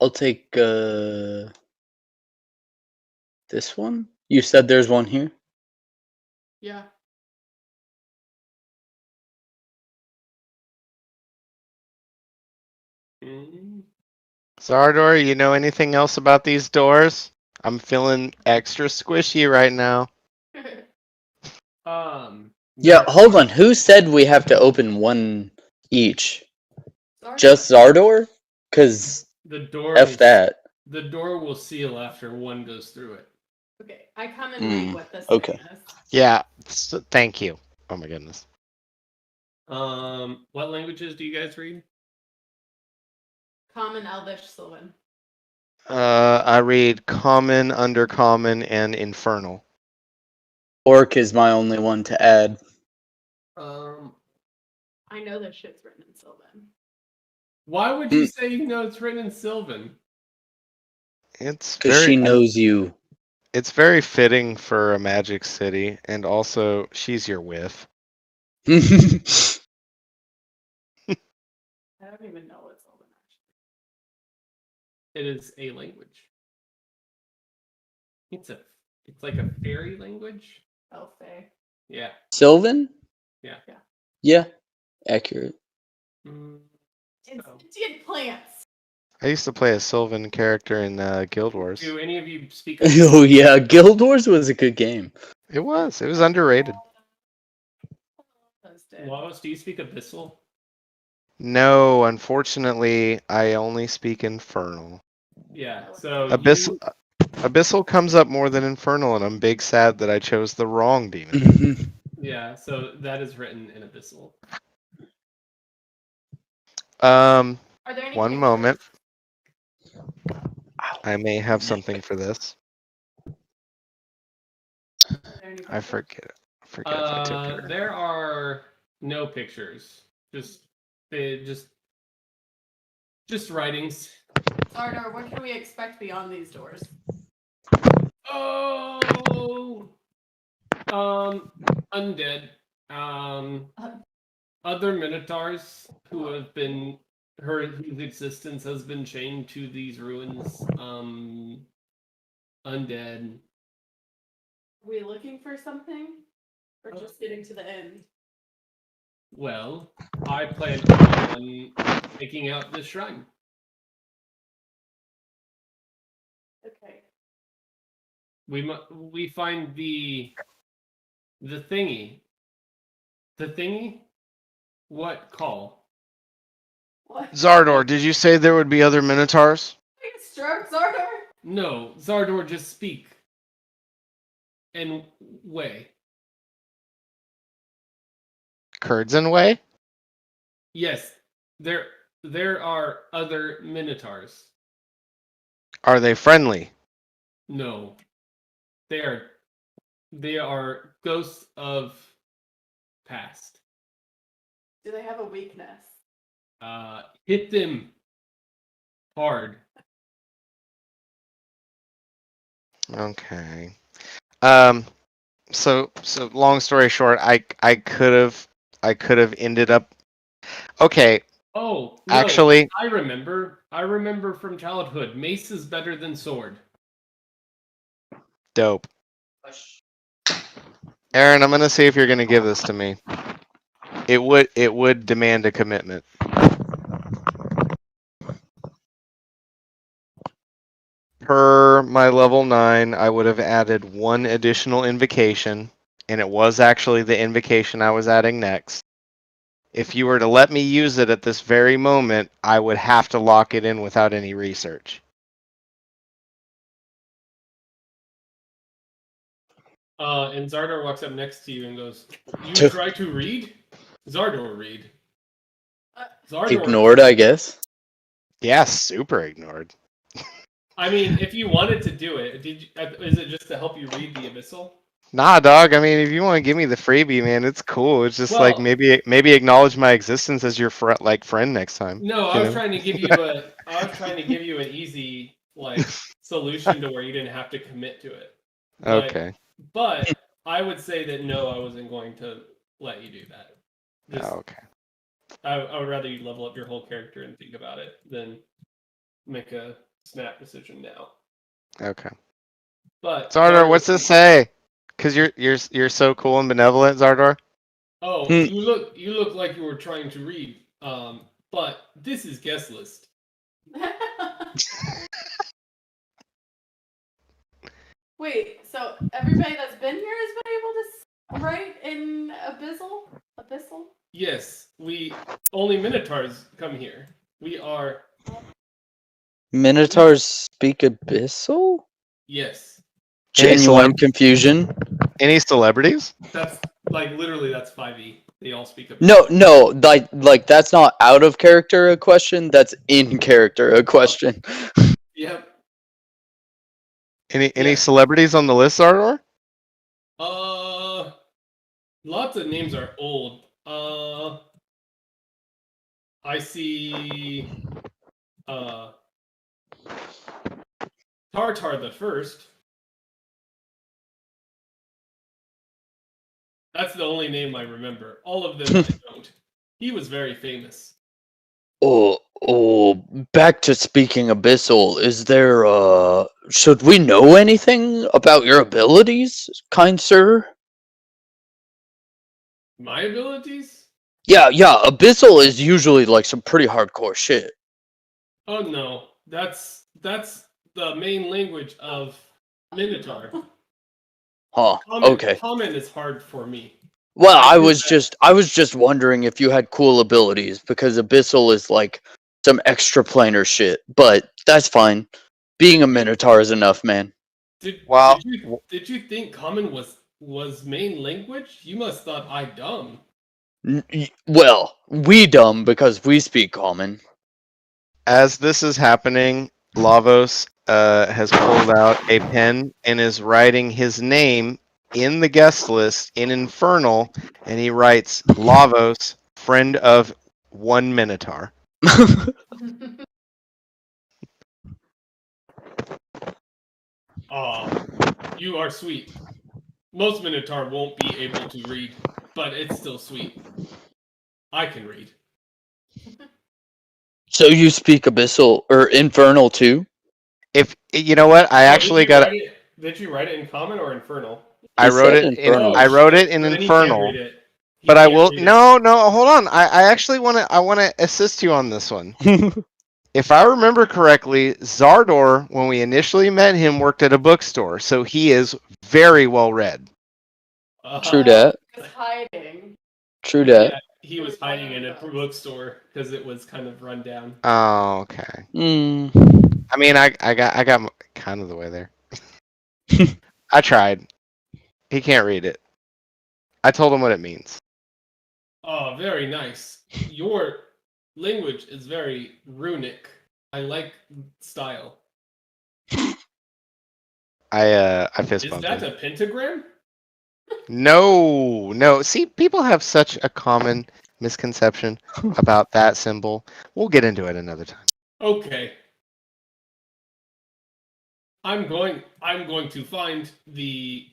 I'll take this one. You said there's one here. Yeah. Zardor, you know anything else about these doors? I'm feeling extra squishy right now. Yeah, hold on. Who said we have to open one each? Zardor. Just Zardor? Cause the door. F that. The door will seal after one goes through it. Okay, I come and read what this okay. thing is. Yeah, thank you. Oh my goodness. What languages do you guys read? Common, Elvish, Sylvan. I read Common, Undercommon, and Infernal. Orc is my only one to add. I know this shit's written in Sylvan. Why would you say you know it's written in Sylvan? It's Because she knows you. It's very fitting for a magic city, and also she's your whiff. don't even know what's Sylvan It is a language. It's like a fairy language. actually. Elfay. Yeah. Sylvan? Yeah. Yeah, accurate. Mm, It's so, sentient plants. I used to play a Sylvan character in Guild Wars. do any of you speak? Oh yeah, Guild Wars was a good game. It was underrated. Those did. Wallace, do you speak Abyssal? No, unfortunately, I only speak Infernal. Yeah. So Abyssal, Abyssal comes up more than Infernal, and I'm big sad that I chose the wrong demon. Yeah. So that is written in Abyssal. Um, Are there any one pictures? moment. I may have something for this. Are there any I pictures? forget it. I forget if I took it. or There are no pictures. Just writings. Zardar, what can we expect beyond these doors? Oh, undead. Other minotaurs whose existence has been chained to these ruins. Undead. Are we looking for something? Or just getting to the end? Well, I plan on taking out this shrine. Okay. We find the thingy. The thingy? What call? What? Zardor, did you say there would be other Minotaurs? Are you stroke, Zardar? No, Zardor, just speak. And way. Kurdzan way? Yes, there are other minotaurs. Are they friendly? No, they are ghosts of past. Do they have a weakness? Hit them hard. Okay. So long story short, I could have ended up. Okay, Oh, no, actually, I remember from childhood. Mace is better than sword. dope. Aaron, I'm gonna see if you're gonna give this to me. It would demand a commitment. Per my level 9, I would have added one additional invocation, and it was actually the invocation I was adding next. If you were to let me use it at this very moment, I would have to lock it in without any research. And Zardor walks up next to you and goes, "You To- try to read?" Zardor read. Zardor Ignored, I guess. Yeah, super ignored. I mean, if you wanted to do it, is it just to help you read the Abyssal? Nah, dog. I mean, if you want to give me the freebie, man, it's cool. It's just like Well- maybe acknowledge my existence as your friend next time. No, I you was know? trying to give you an easy solution to where you didn't have to commit to it. But, Okay. But I would say that no, I wasn't going to let you do that. Just, Okay. I would rather you level up your whole character and think about it than make a snap decision now. Okay. But Zardor, what's this say? Because you're so cool and benevolent, Zardor. Oh, Hmm. you look like you were trying to read. But this is guest list. Wait, so everybody that's been here has been able to write in Abyssal? Abyssal? Yes, we only Minotaurs come here. We are Minotaurs speak Abyssal? yes. Any Genuine confusion. Any celebrities? That's literally that's 5e. They all speak of No, like that's not out of character a question. That's in character a question. Yep. Any Yeah. celebrities on the list, Zardor? Lots of names are old. I see Tartar the First. That's the only name I remember. All of them I don't. He was very famous. Oh, back to speaking Abyssal, is there, should we know anything about your abilities, kind sir? My abilities? Yeah, Abyssal is usually like some pretty hardcore shit. Oh no, that's the main language of Minotaur. Huh, okay. Common is hard for me. Well, I I do was that. just wondering if you had cool abilities, because Abyssal is like some extra planar shit, but that's fine. Being a Minotaur is enough, man. Well, Did you think common was main language? You must thought I dumb. Well, we dumb because we speak common. as this is happening, Lavos has pulled out a pen and is writing his name in the guest list in Infernal, and he writes Lavos, friend of one Minotaur. Aw, you are sweet. Most Minotaur won't be able to read, but it's still sweet. I can read. So you speak Abyssal or Infernal too? If you know what, I Oh, actually got. Did you write it in common or infernal? I He wrote said it in. Infernal. I wrote it shit. in So then he can't Infernal. read it. He But I can't will. read it. No, hold on. I actually want to. I want to assist you on this one. If I remember correctly, Zardor, when we initially met him, worked at a bookstore, so he is very well read. True that. He was hiding. True that. Yeah, he was hiding in a bookstore because it was kind of run down. Oh, okay. Mm. I mean, I got kind of the way there. I tried. He can't read it. I told him what it means. Oh, very nice. Your language is very runic. I like style. I fist Is bumped that him. a pentagram? No. See, people have such a common misconception about that symbol. We'll get into it another time. Okay. I'm going to find the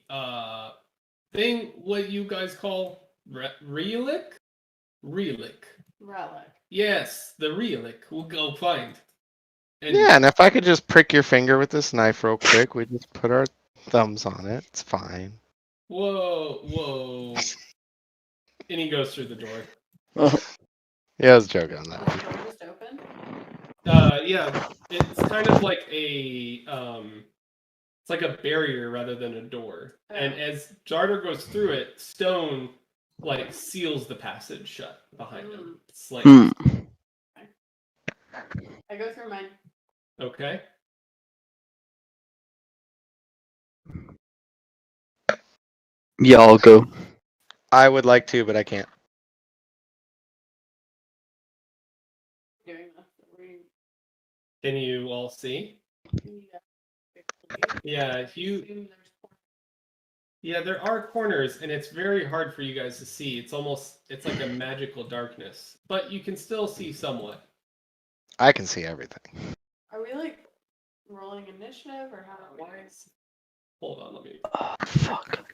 thing what you guys call relic? Relic. Relic. Yes, the relic. We'll go find. And Yeah, and if I could just prick your finger with this knife real quick, we just put our thumbs on it. It's fine. Whoa. And he goes through the door. Yeah, I was joking on Was that. the door just open? Yeah, it's kind of like a it's like a barrier rather than a door. And as Jarder goes through it, stone like seals the passage shut behind him. It's like I go through mine. okay. Yeah, I'll go. I would like to, but I can't. Doing this. Can you all see? Yeah, yeah, there are corners, and it's very hard for you guys to see. It's like a magical darkness, but you can still see somewhat. I can see everything. Are we like rolling initiative or how it works? Hold on, let me. Oh, fuck.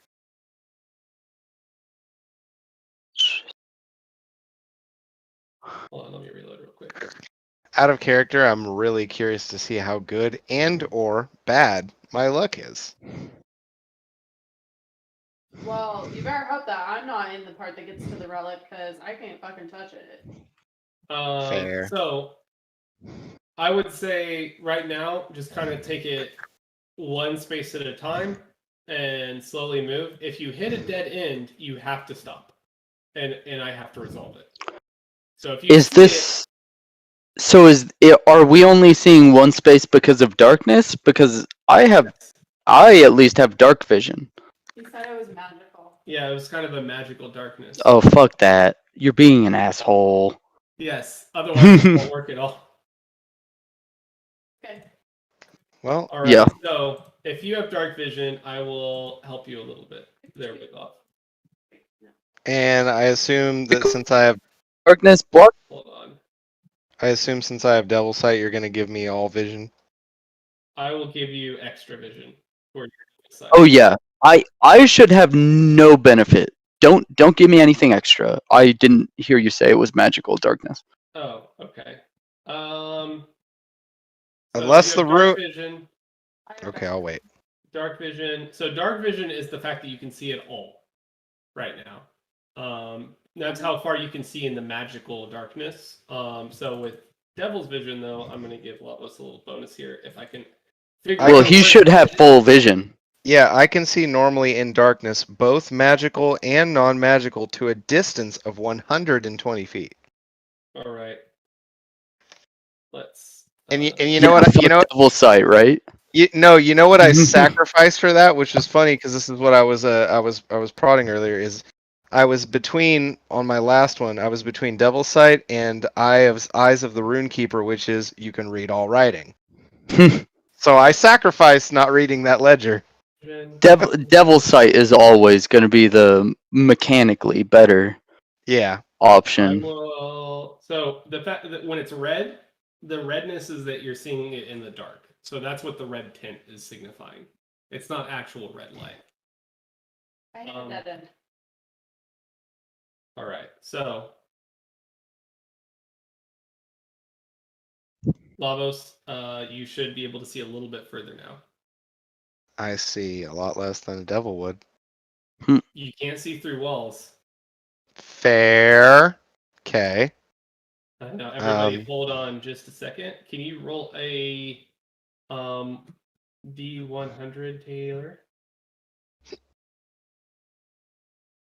Hold on, let me reload real quick. Out of character, I'm really curious to see how good and or bad my luck is. Well, you better hope that I'm not in the part that gets to the relic because I can't fucking touch it. Fair. So, I would say right now, just kind of take it one space at a time and slowly move. If you hit a dead end, you have to stop, and I have to resolve it. So if you Is this? So are we only seeing one space because of darkness? Because I at least have dark vision. He said it was magical. Yeah, it was kind of a magical darkness. Oh, fuck that. You're being an asshole. Yes, otherwise it won't work at all. Okay. Well, All right. Yeah. So if you have dark vision, I will help you a little bit. There we go. and I assume that since I have Darkness block. Hold on. since I have Devil Sight, you're gonna give me all vision. I will give you extra vision for your side. Oh yeah. I should have no benefit. Don't give me anything extra. I didn't hear you say it was magical darkness. Oh, okay. So Unless you have the room. dark vision. I have Okay, I'll wait. Dark vision. So dark vision is the fact that you can see it all right now. That's how far you can see in the magical darkness. So with Devil's Vision, though, I'm going to give Lavos a little bonus here if I can figure I Well, out he where should his have vision- full vision. Yeah, I can see normally in darkness, both magical and non-magical, to a distance of 120 feet. All right. Let's. And you Yeah, know what? You know what? Devil Sight, right? You know what I sacrificed for that, which is funny because this is what I was prodding earlier. Is I was between on my last one. I was between Devil's Sight and Eyes of the Runekeeper, which is you can read all writing. So I sacrificed not reading that ledger. Devil Sight is always going to be the mechanically better Yeah. option. So the fact that when it's red, the redness is that you're seeing it in the dark. So that's what the red tint is signifying. It's not actual red light. I hit that end. All right. So Lavos, you should be able to see a little bit further now. I see a lot less than a devil would. You can't see through walls. Fair. Okay. Now everybody hold on just a second. Can you roll a D100, Taylor?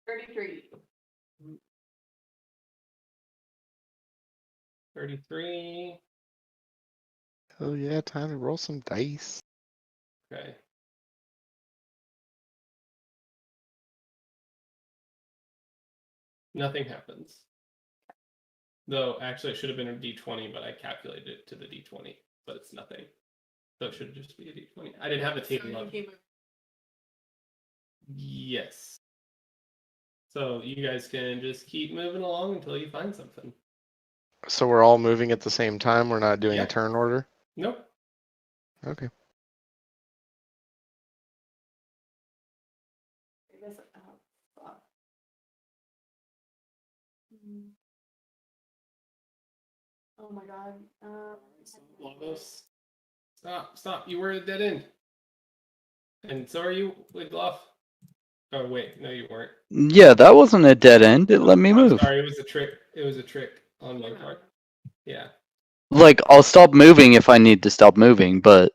33. 33. Oh yeah, time to roll some dice. Okay. Nothing happens. Though, actually, it should have been a D20, but I calculated it to the D20, but it's nothing. So it should just be a D20. I didn't have the table up. Yes. So you guys can just keep moving along until you find something. So we're all moving at the same time. We're not doing Yeah. a turn order. Nope. Okay. Oh my god. Lavos. Stop. You were at a dead end. And so are you, Wiglaf. Oh, wait. No, you weren't. Yeah, that wasn't a dead end. It let me I'm move. sorry, it was a trick. It was a trick on my part. Yeah. Like, I'll stop moving if I need to stop moving, but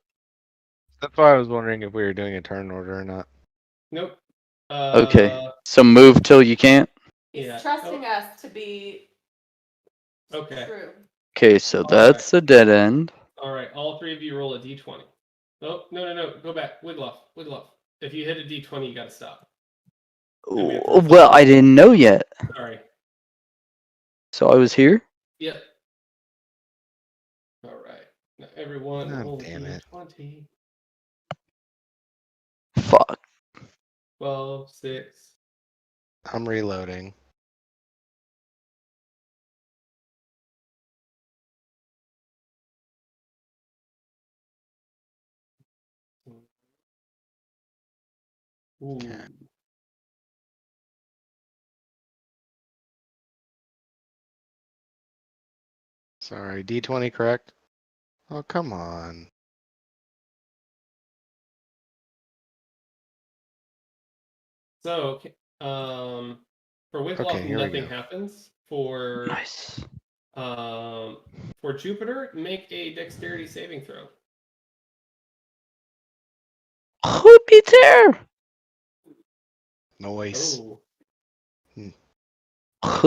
That's why I was wondering if we were doing a turn order or not. Nope. okay. So move till you can't. He's Yeah. trusting us to be Okay. true. Okay, so All that's a dead end. All right. All three of you roll a d20. Oh, no. Go back. Wiglaf. If you hit a d20, you got to stop. And we have to Well, I didn't know yet. Sorry. So I was here? Yep. All right. Now everyone God roll damn it. d20. Fuck. 12, 6. I'm reloading. Ooh. Okay. Sorry, D20 correct? Oh, come on. So, for Wiglaf, Okay, here we nothing go. happens. For Nice. for Jupiter, make a dexterity saving throw. Jupiter! Noise. Oh,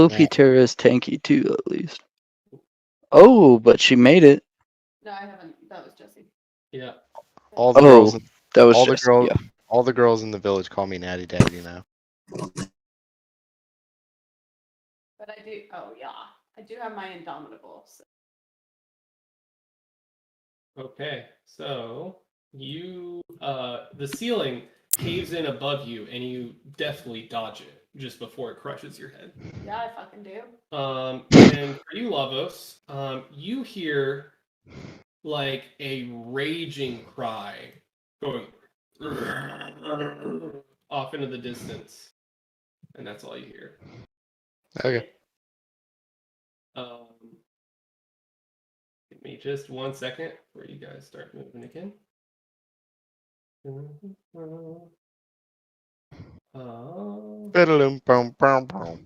Jupiter is tanky too, at least. Oh, but she made it. No, I haven't. That was Jesse. yeah. All the Oh, girls, that was all just, the girls, yeah. all the girls in the village call me Natty Daddy now. But I do. Oh yeah, I do have my Indomitable. So. Okay, so you the ceiling caves in above you, and you definitely dodge it just before it crushes your head. Yeah, I fucking do. And for you, Lavos, you hear like a raging cry going off into the distance, and that's all you hear. Okay. me just 1 second before you guys start moving again. Ba-da-dum, bum, bum, bum.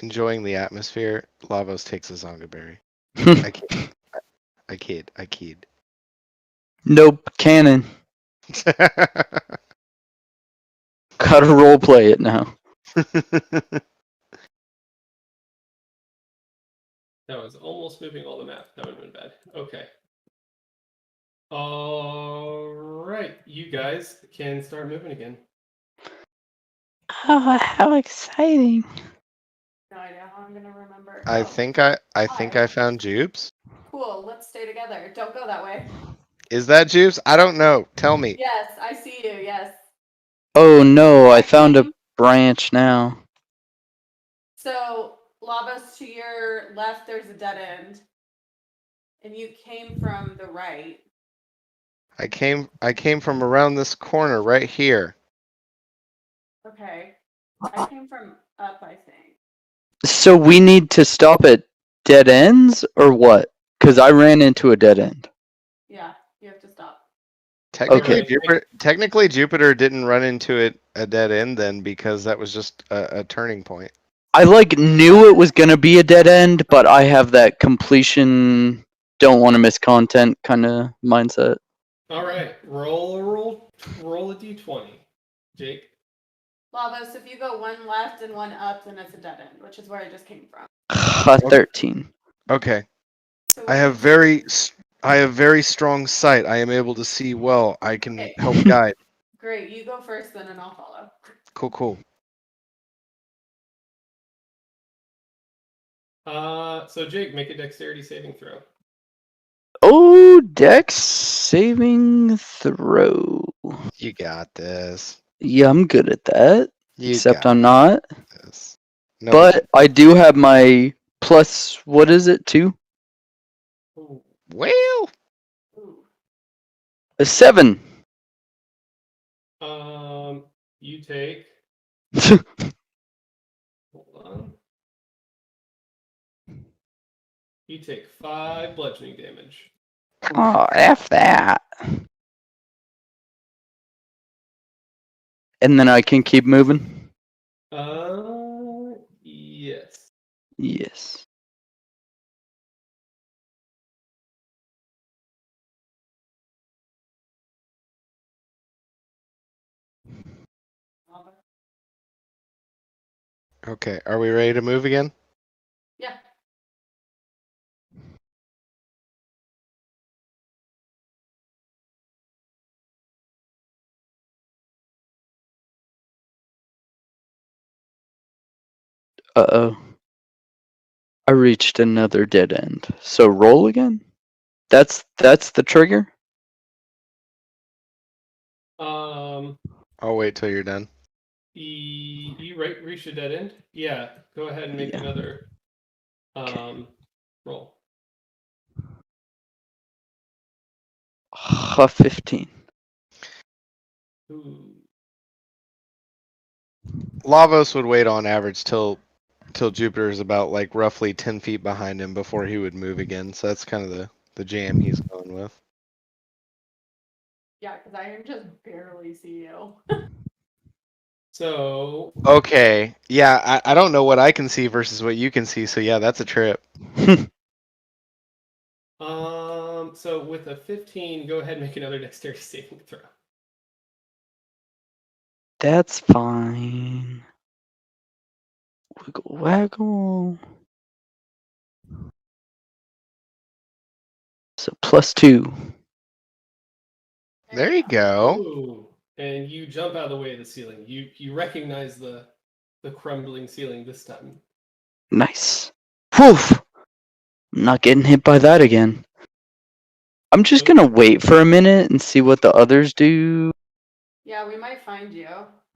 Enjoying the atmosphere, Lavos takes a Zonga berry. I kid. I kid. Nope, canon. Gotta role play it now. That was almost moving all the map. That would have been bad. Okay. All right, you guys can start moving again. Oh, how exciting. No idea how I'm gonna remember. I Oh, think I found Jubes. cool. Let's stay together. Don't go that way. Is that Jubes? I don't know. Tell me. Yes, I see you. Yes. Oh no, I found a branch now. So, Lavos, to your left, there's a dead end. And you came from the right. I came from around this corner right here. Okay. I came from up, I think. So we need to stop at dead ends or what? Because I ran into a dead end. Yeah, you have to stop. Technically, Okay. Jupiter didn't run into a dead end then because that was just a turning point. I like knew it was gonna be a dead end, but I have that completion, don't want to miss content kind of mindset. All right, roll a d20. Jake. Lavos, if you go one left and one up, then it's a dead end, which is where I just came from. 13. Okay. So I have very strong sight. I am able to see well. I can Okay. help guide. Great. You go first, then, and I'll follow. Cool. So Jake, make a dexterity saving throw. Oh, Dex saving throw. You got this. Yeah, I'm good at that. You Except got I'm not. this. No, But I do have my plus, what is it, 2? Ooh. well, Ooh. A 7. You take. Hold on. You take 5 bludgeoning damage. Oh, F that. And then I can keep moving? Yes. Yes. okay. Are we ready to move again? Yeah. Uh-oh. I reached another dead end. So roll again? That's the trigger? I'll wait till you're done. You reach a dead end? Yeah. Go ahead and make Yeah. another roll. 15. Ooh. Lavos would wait on average till Jupiter is about like roughly 10 feet behind him before he would move again. So that's kind of the jam he's going with. Yeah, because I can just barely see you. So Okay. Yeah, I don't know what I can see versus what you can see. So yeah, that's a trip. so with a 15, go ahead and make another dexterity saving throw. That's fine. Wiggle waggle. So +2. There you go. Ooh. And you jump out of the way of the ceiling. You recognize the crumbling ceiling this time. Nice. Whew. I'm not getting hit by that again. I'm just gonna wait for a minute and see what the others do. Yeah, we might find you.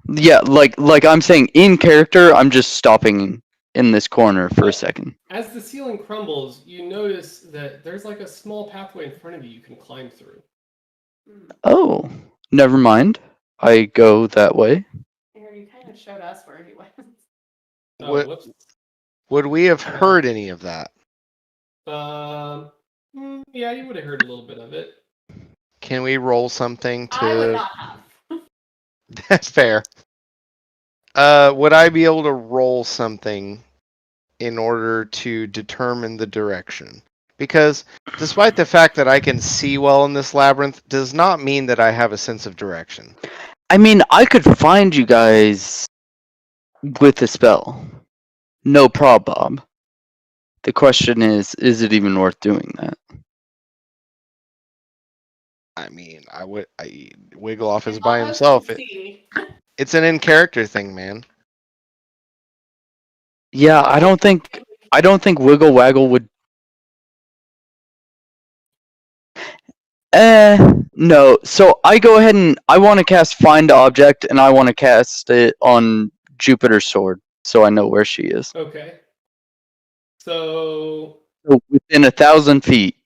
Yeah, like I'm saying, in character, I'm just stopping in this corner for a second. As the ceiling crumbles, you notice that there's like a small pathway in front of you can climb through. Hmm. Oh, never mind. I go that way. Aaron, you kind of showed us where he went. Oh, What- whoops. Would we have heard any of that? Yeah, you would have heard a little bit of it. Can we roll something I would to? not have. That's fair. Would I be able to roll something in order to determine the direction? Because despite the fact that I can see well in this labyrinth, does not mean that I have a sense of direction. I mean, I could find you guys with a spell. No problem. The question is it even worth doing that? I mean, Wiggleoff is If by all of us himself. can see. It's an in character thing, man. Yeah, I don't think Wiggle Waggle would. No. So I go ahead and I want to cast Find Object, and I want to cast it on Jupiter's sword, so I know where she is. Okay. So So within 1,000 feet.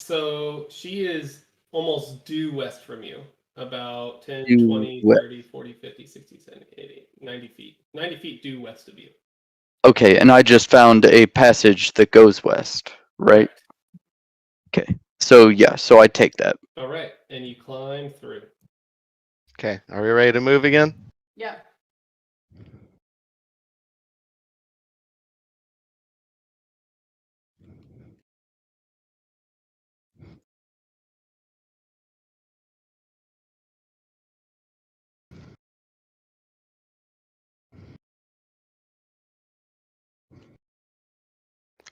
So she is almost due west from you. About 10, Due 20, west. 30, 40, 50, 60, 70, 80, 90 feet. 90 feet due west of you. Okay, and I just found a passage that goes west, right? Correct. Okay. So yeah, so I take that. All right. And you climb through. Okay, are we ready to move again? Yeah.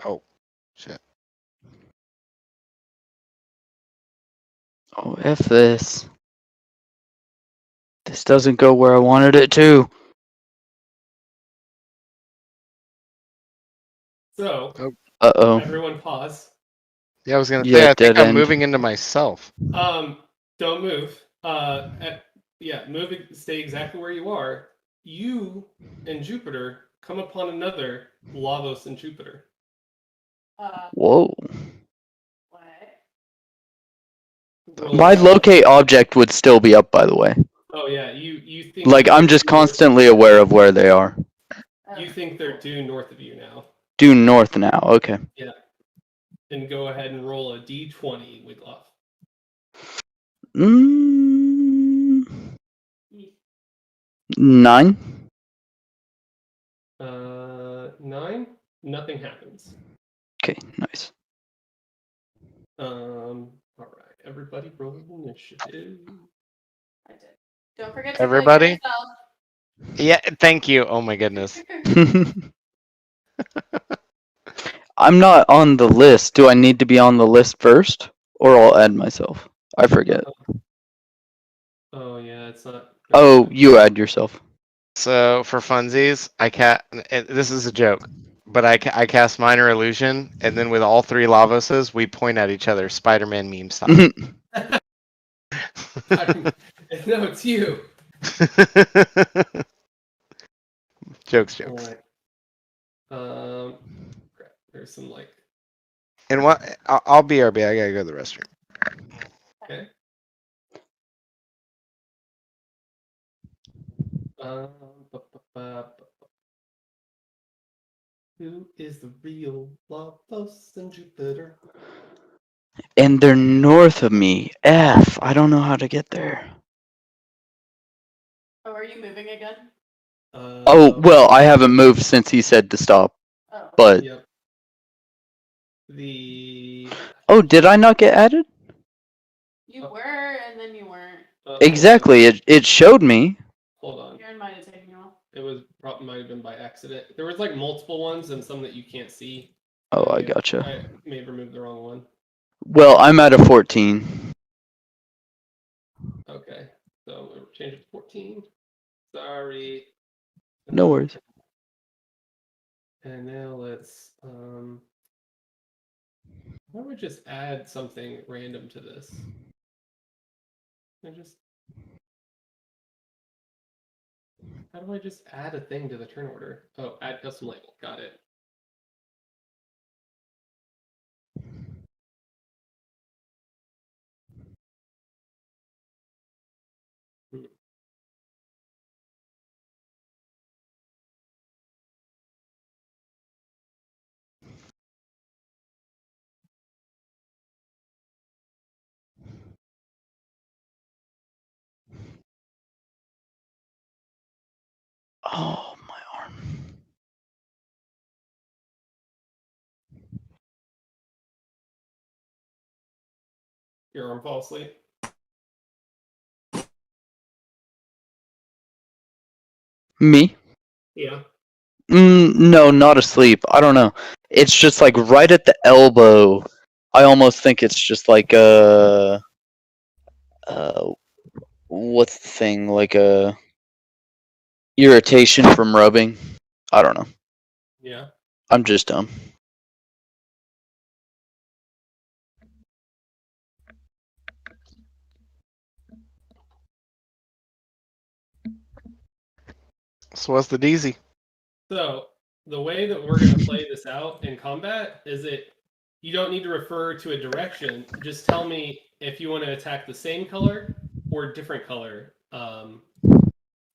Oh, shit. Oh, F this. This doesn't go where I wanted it to. So, Uh-oh. everyone pause. Yeah, I was gonna Yeah, say, I think dead I'm end. moving into myself. Don't move. Move. Stay exactly where you are. You and Jupiter come upon another Lavos and Jupiter. Whoa. What? Roll My a- locate object would still be up, by the way. Oh yeah, you think Like, I'm just constantly aware of where they are. You think they're due north of you now. Due north now, okay. And go ahead and roll a d20, Wiggloff. Mm, 9? 9. Nothing happens. Okay, nice. All right, everybody roll initiative. I did. Don't forget to Everybody? click yourself. Yeah, thank you. Oh my goodness. I'm not on the list. Do I need to be on the list first? Or I'll add myself? I forget. Oh yeah, it's not. Oh, you add yourself. So for funsies, this is a joke, but I cast Minor Illusion, and then with all three Lavoses, we point at each other, Spider-Man meme style. No, it's you. Jokes. All right. Crap, there's some like. And what? I'll BRB. I gotta go to the restroom. Okay. Who is the real Lavos and Jupiter? And they're north of me. F. I don't know how to get there. Oh, are you moving again? Oh, well, I haven't moved since he said to stop. Oh. But, Yep. oh, did I not get added? You were, and then you weren't. Exactly. It showed me. Hold on. Aaron might have taken you off. It was probably might have been by accident. There was like multiple ones and some that you can't see. Oh, I Maybe gotcha. I may have removed the wrong one. Well, I'm at a 14. Okay, so we'll change it to 14. Sorry. No worries. And now let's why don't we just add something random to this? I just How do I just add a thing to the turn order? Oh, add custom label. Got it. Hmm. Oh, my arm. Your arm fall asleep. Me? Yeah. No, not asleep. I don't know. It's just like right at the elbow. I almost think it's just like what's the thing? Like a irritation from rubbing. I don't know. Yeah. I'm just dumb. So what's the DZ? So the way that we're going to play this out in combat is that you don't need to refer to a direction. Just tell me if you want to attack the same color or different color.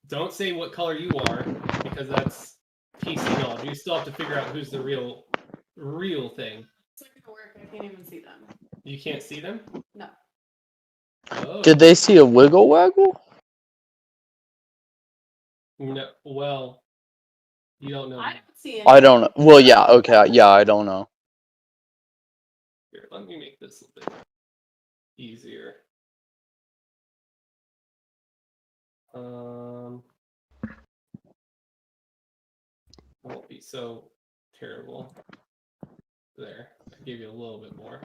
Don't say what color you are because that's PC knowledge. You still have to figure out who's the real thing. It's not gonna work. I can't even see them. You can't see them? No. Oh. Did they see a wiggle waggle? No. Well, you don't know. I don't see I any. don't know. Well, yeah, okay, yeah, I don't know. Here, let me make this a bit easier. It won't be so terrible. There, I gave you a little bit more,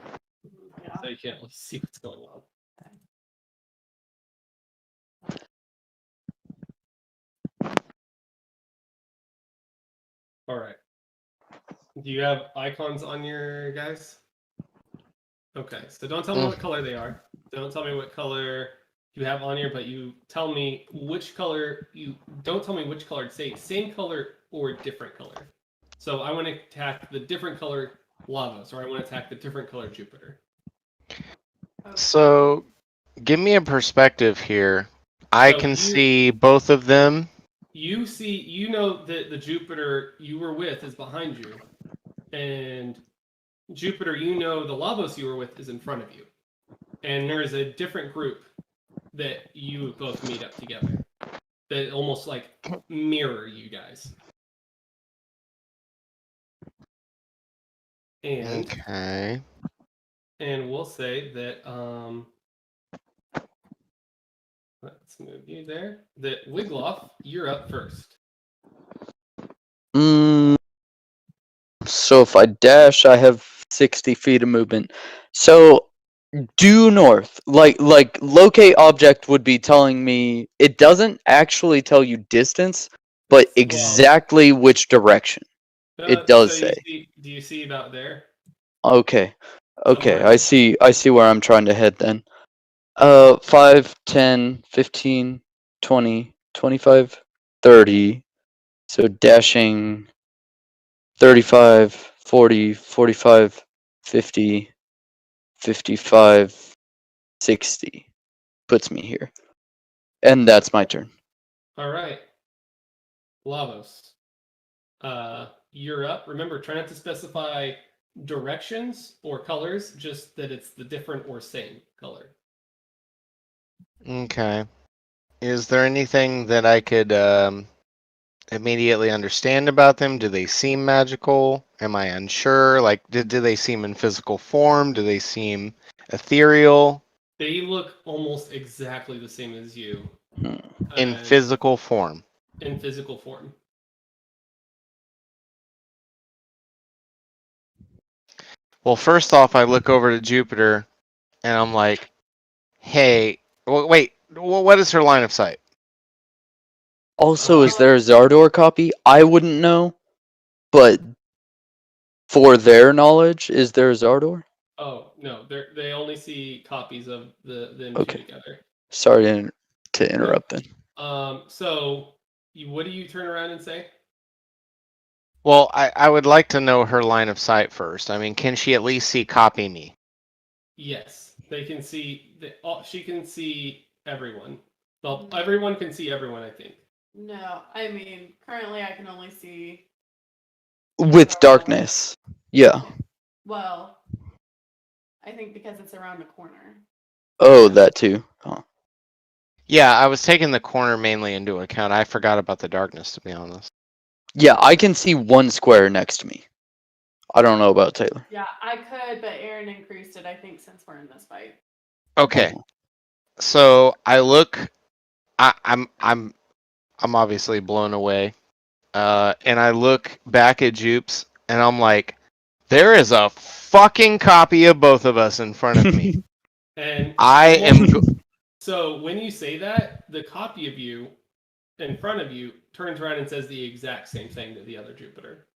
Yeah. so you can't really see what's going on. All right. Do you have icons on your guys? Okay, so don't tell me what color they are. Don't tell me what color you have on here, but you tell me which color you don't tell me which color. Say same color or different color. So I want to attack the different color Lavos, or I want to attack the different color Jupiter. So give me a perspective here. I So can you- see both of them. You know that the Jupiter you were with is behind you, and Jupiter, you know the Lavos you were with is in front of you, and there is a different group that you both meet up together that almost like mirror you guys. And Okay. and we'll say that let's move you there. That Wigloff, you're up first. So if I dash, I have 60 feet of movement. So due north, like locate object would be telling me it doesn't actually tell you distance, but exactly which direction. It does so say. Do you see about there? Okay. Okay, Somewhere. I see where I'm trying to head then. 5, 10, 15, 20, 25, 30. So dashing 35, 40, 45, 50, 55, 60 puts me here. And that's my turn. All right. Lavos. You're up. Remember, try not to specify directions or colors, just that it's the different or same color. Okay. Is there anything that I could immediately understand about them? Do they seem magical? Am I unsure? Like, do they seem in physical form? Do they seem ethereal? They look almost exactly the same as you. In and physical form. in physical form. Well, first off, I look over to Jupiter and I'm like, hey, wait, what is her line of sight? Also, is there a Zardor copy? I wouldn't know, but for their knowledge, is there a Zardor? Oh no, they only see copies of them two Okay. together. Sorry to interrupt then. So what do you turn around and say? Well, I would like to know her line of sight first. I mean, can she at least see copy me? Yes, they can see. She can see everyone. Well, everyone can see everyone. I think. No, I mean, currently I can only see. With darkness. Yeah. Well, I think because it's around the corner. Oh, that too. Huh. Yeah, I was taking the corner mainly into account. I forgot about the darkness, to be honest. Yeah, I can see one square next to me. I don't know about Taylor. Yeah, I could, but Aaron increased it, I think, since we're in this fight. Okay, Oh. so I look. I'm obviously blown away, and I look back at Jupes, and I'm like, there is a fucking copy of both of us in front of me. And I am. So when you say that, the copy of you in front of you turns around and says the exact same thing to the other Jupiter.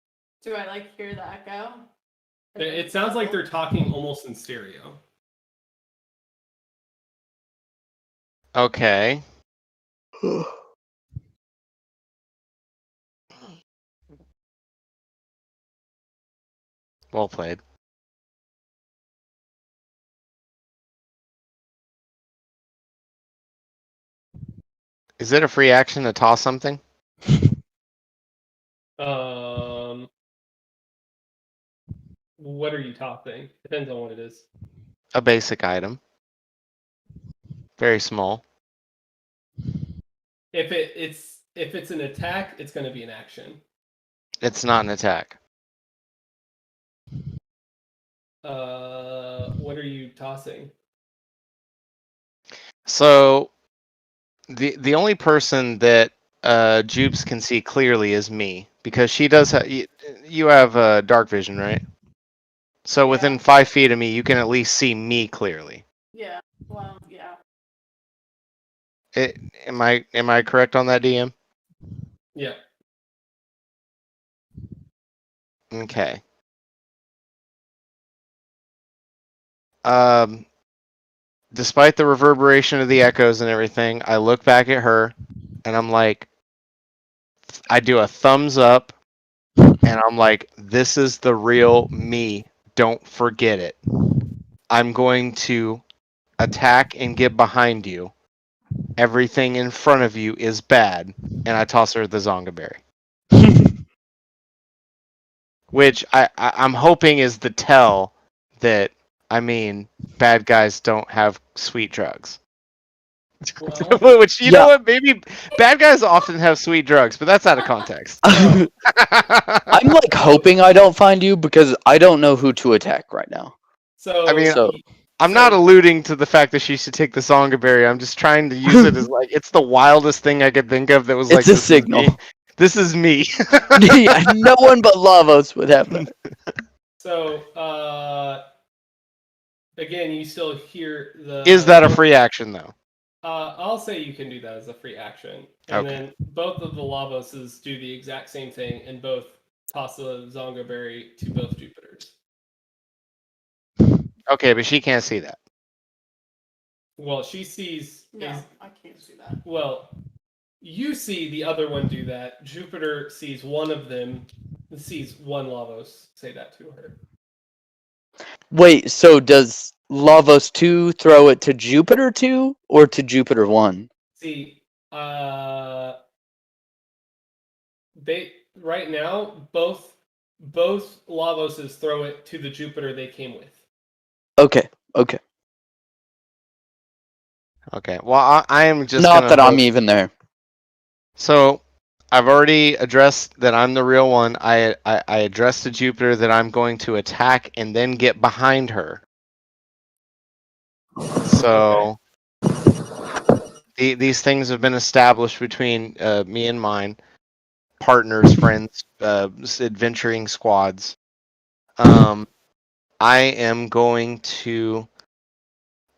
Do I like hear the echo? It sounds like they're talking almost in stereo. Okay. Well played. Is it a free action to toss something? What are you tossing? Depends on what it is. A basic item. Very small. If it's an attack, it's going to be an action. It's not an attack. What are you tossing? So the only person that Jupes can see clearly is me, because she does you have dark vision, right? So within Yeah. 5 feet of me, you can at least see me clearly. Yeah. Well, yeah. Am I correct on that, DM? Yeah. Okay. Despite the reverberation of the echoes and everything, I look back at her, and I'm like, I do a thumbs up, and I'm like, this is the real me. Don't forget it. I'm going to attack and get behind you. Everything in front of you is bad. And I toss her the Zonga berry. Which I'm hoping is the tell that, I mean, bad guys don't have sweet drugs. Well, Which, you know what, maybe bad guys often have sweet drugs, but that's out of context. I'm like hoping I don't find you because I don't know who to attack right now. so I mean, So- I'm not alluding to the fact that she should take the Zonga berry. I'm just trying to use it as like, it's the wildest thing I could think of that was like, It's a signal. This is me. Yeah, no one but Lavos would have that. So, again, you still hear the. Is that a free action though? I'll say you can do that as a free action, and Okay. then both of the Lavoses do the exact same thing, and both toss the Zonga berry to both Jupiters. Okay, but she can't see that. Well, she sees. No, I can't do that. Well, you see the other one do that. Jupiter sees one of them. Sees one Lavos say that to her. Wait, so does Lavos 2 throw it to Jupiter 2 or to Jupiter 1? See, they right now both Lavoses throw it to the Jupiter they came with. Okay, okay. Okay. Well, I am just Not gonna that I'm hope- even there. So I've already addressed that I'm the real one. I addressed to Jupiter that I'm going to attack and then get behind her. So these things have been established between me and mine, partners, friends, adventuring squads. I am going to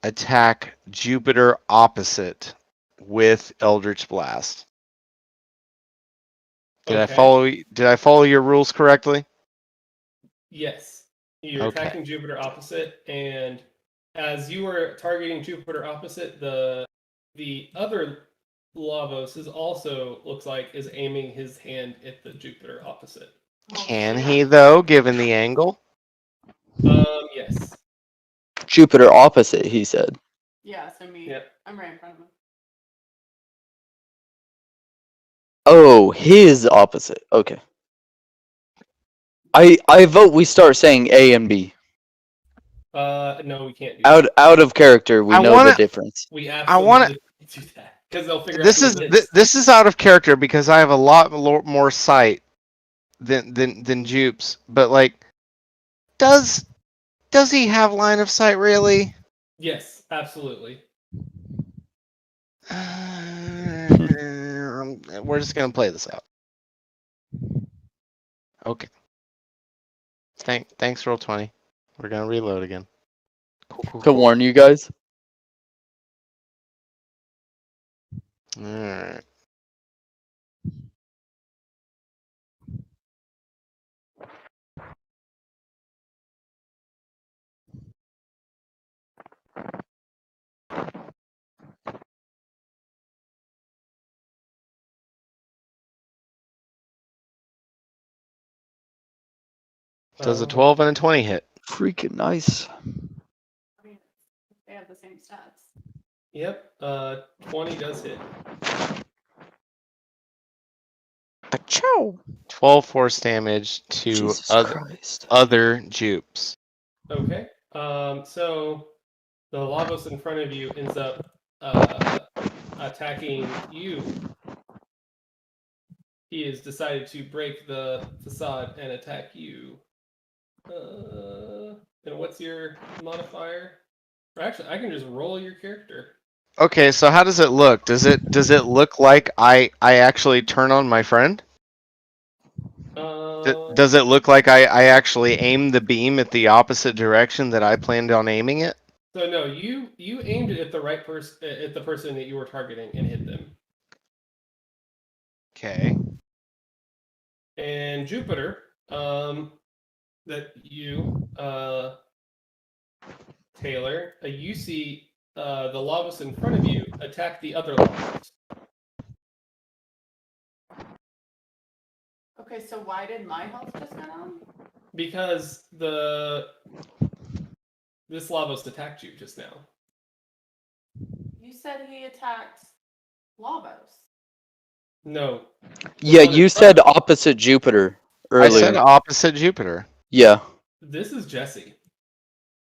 attack Jupiter opposite with Eldritch Blast. Did Okay. I follow your rules correctly? Yes. You're Okay. attacking Jupiter opposite, and as you were targeting Jupiter opposite, the other Lavos is also looks like is aiming his hand at the Jupiter opposite. Can he though, given the angle? Yes. Jupiter opposite, he said. Yeah, so me. Yep. I'm right in front of him. Oh, his opposite. Okay. I vote we start saying A and B. No, we can't do that. Out of character, we I know wanna- the difference. We wanna- absolutely do that because they'll figure This out is who it is. this is out of character because I have a lot more sight than Jupes. But like, does he have line of sight really? Yes, absolutely. We're just gonna play this out. Okay. Thanks, Roll20. We're gonna reload again. Cool. To warn you guys. Alright. Does a 12 and a 20 hit? Freaking nice. I mean, they have the same stats. Yep. 20 does hit. Achoo! 12 force damage to Jesus Christ. other Jupes. Okay. So the Lavos in front of you ends up attacking you. He has decided to break the facade and attack you. And what's your modifier? Or actually, I can just roll your character. Okay, so how does it look? Does it look like I actually turn on my friend? Does it look like I actually aim the beam at the opposite direction that I planned on aiming it? So no, you aimed it at the right person, at the person that you were targeting, and hit them. Okay. And Jupiter, that you, Taylor, you see the Lavos in front of you attack the other Lavos. Okay, so why did my health just go down? Because this Lavos attacked you just now. You said he attacked Lavos. No. Yeah, one in you front said of you. opposite Jupiter I earlier. said opposite Jupiter. Yeah. This is Jesse.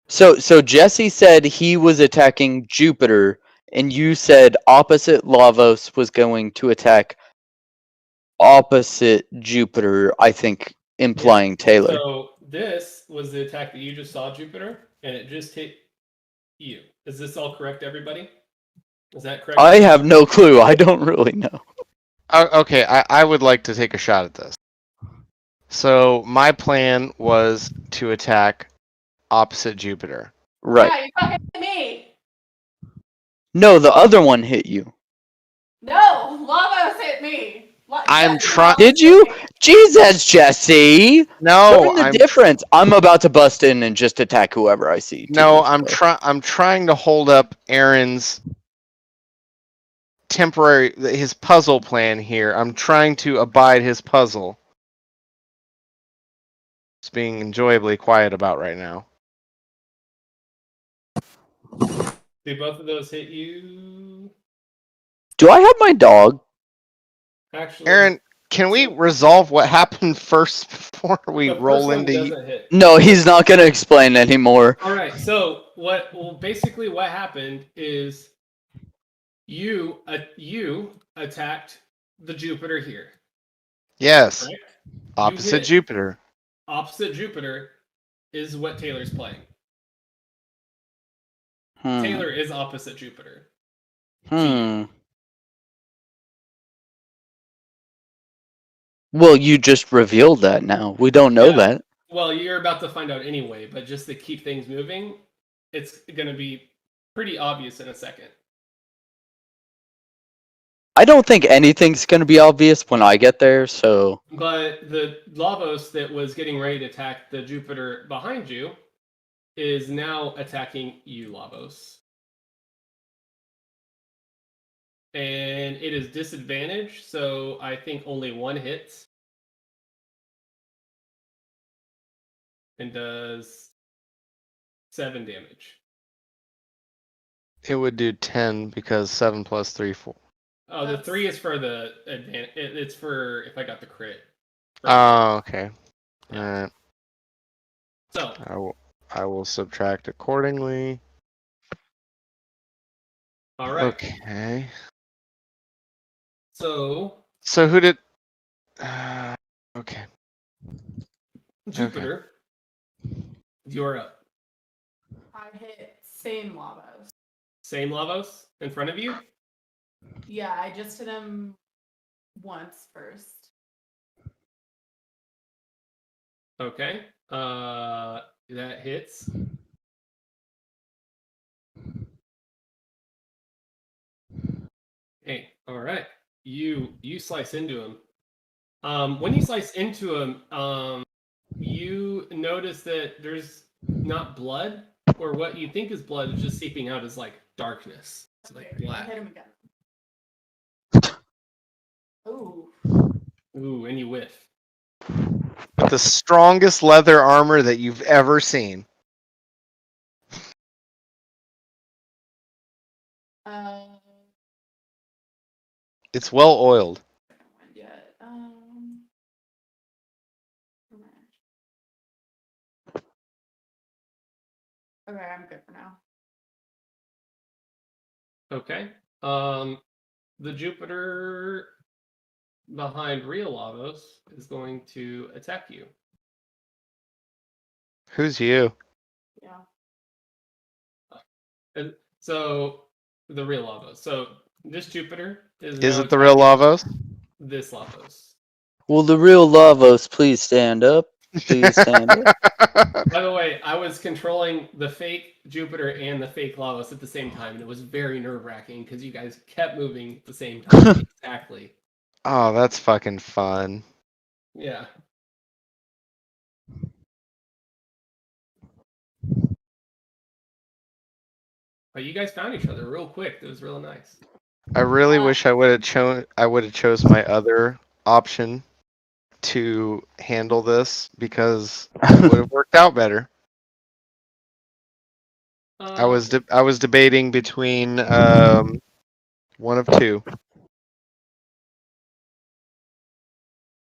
So Jesse said he was attacking Jupiter, and you said opposite Lavos was going to attack opposite Jupiter, I think implying Taylor. So this was the attack that you just saw, Jupiter, and it just hit you. Is this all correct, everybody? Is that correct? I have no clue. I don't really know. Okay, I would like to take a shot at this. So my plan was to attack opposite Jupiter. Right. Yeah, you fucking hit me. No, the other one hit you. No, Lavos hit me. I'm Jesse try- Lavos Did hit you? me. Jesus, Jesse! No, Learn the I'm difference. I'm about to bust in and just attack whoever I see. no, I'm trying to hold up Aaron's his puzzle plan here. I'm trying to abide his puzzle. It's being enjoyably quiet about right now. Did both of those hit you? Do I have my dog? Actually, Aaron, can we resolve what happened first before we the roll first one into? doesn't hit. No, he's not going to explain anymore. All right. So basically what happened is you attacked the Jupiter here. Yes, Right? opposite hit. Jupiter. Opposite Jupiter is what Taylor's playing. Hmm. Taylor is opposite Jupiter. Well, you just revealed that now. We don't know Yeah. that. Well, you're about to find out anyway, but just to keep things moving, it's going to be pretty obvious in a second. I don't think anything's going to be obvious when I get there, so... But the Lavos that was getting ready to attack the Jupiter behind you is now attacking you, Lavos. and it is disadvantaged, so I think only one hits. And does 7 damage. It would do 10 because 7 plus 3, 4. Oh, the That's- 3 is for the advantage. It's for if I got the crit. Oh, okay. Yeah. Alright. So, I will subtract accordingly. all right. Okay. So, So who did? Okay. Jupiter, you're up. I hit same Lavos. Same Lavos in front of you. Yeah, I just hit him once first. Okay. That hits. Hey, all right. You slice into him. When you slice into him, you notice that there's not blood, or what you think is blood is just seeping out as like darkness. It's like Okay, I black. hit him again. Ooh. Ooh, and you whiff. With the strongest leather armor that you've ever seen. It's well oiled. Yet. Okay, I'm good for now. Okay. The Jupiter behind real Lavos is going to attack you. Who's you? Yeah. And so the real Lavos. So this Jupiter is Is now it the real attacking Lavos? This Lavos. Will the real Lavos please stand up? Please stand up. By the way, I was controlling the fake Jupiter and the fake Lavos at the same time, and it was very nerve-wracking because you guys kept moving at the same time. Exactly. Oh, that's fucking fun. Yeah. But you guys found each other real quick. It was real nice. I really wish I would have chose my other option to handle this because it would have worked out better. I was debating between one of two.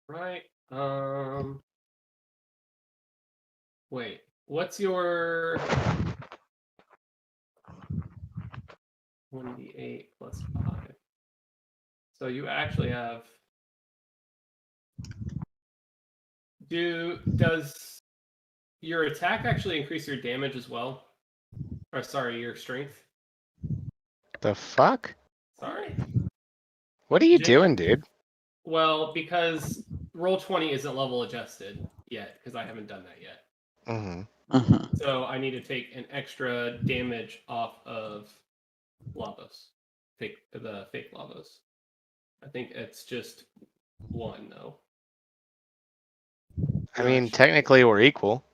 Right. Wait. What's your 1d8 plus 5? So you actually have. Does your attack actually increase your damage as well? Or sorry, your strength. The fuck? Sorry. What are you Did- doing, dude? Well, because Roll20 isn't level adjusted yet, because I haven't done that yet. Mm-hmm. So I need to take an extra damage off of Lavos. The fake Lavos. I think it's just 1 though. I mean, technically we're equal.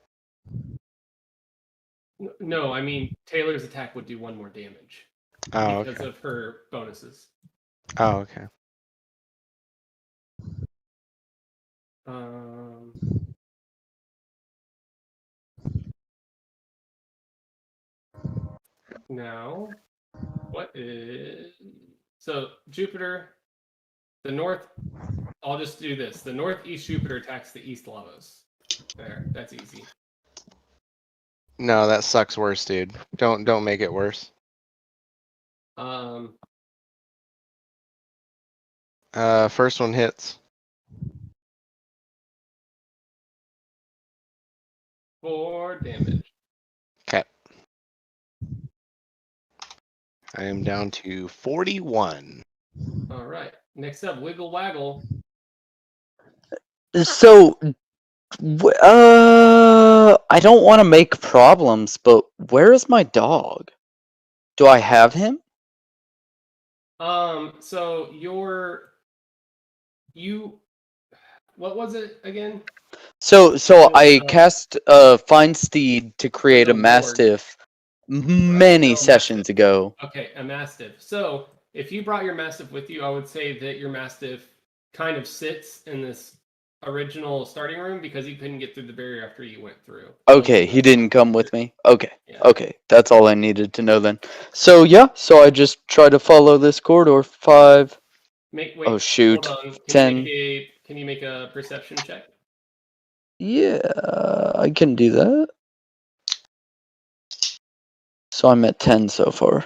No, I mean Taylor's attack would do 1 more damage Oh, because okay. of her bonuses. Oh, okay. Now, what is so Jupiter? The north. I'll just do this. The northeast Jupiter attacks the east Lavos. There, that's easy. No, that sucks worse, dude. Don't make it worse. First one hits. 4 damage. Okay. I am down to 41. All right. Next up, Wiggle Waggle. So, I don't want to make problems, but where is my dog? Do I have him? So what was it again? So I cast Find Steed to create a Lord. Mastiff many No, sessions Mastiff. ago. Okay, a Mastiff. So if you brought your Mastiff with you, I would say that your Mastiff kind of sits in this original starting room because he couldn't get through the barrier after you went through. Okay, he didn't come with me. Okay. Yeah. Okay, that's all I needed to know then. So yeah, so I just try to follow this corridor. 5. Wait, Oh shoot. hold on. 10. Can you make a perception check? Yeah, I can do that. So I'm at 10 so far.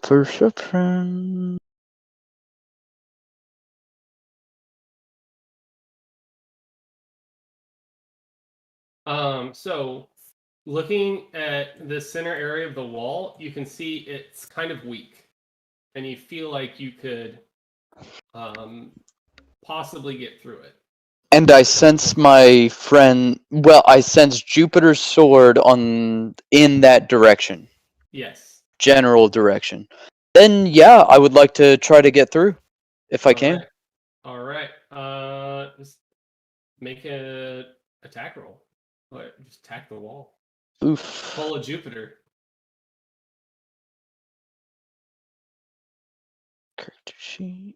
Perception. So looking at the center area of the wall, you can see it's kind of weak, and you feel like you could possibly get through it. And I sense my friend. Well, I sense Jupiter's sword in that direction, Yes. general direction. Then yeah, I would like to try to get through, if I can. All right. Just make a attack roll. What? Just attack the wall. Oof. Pull a Jupiter. Character sheet.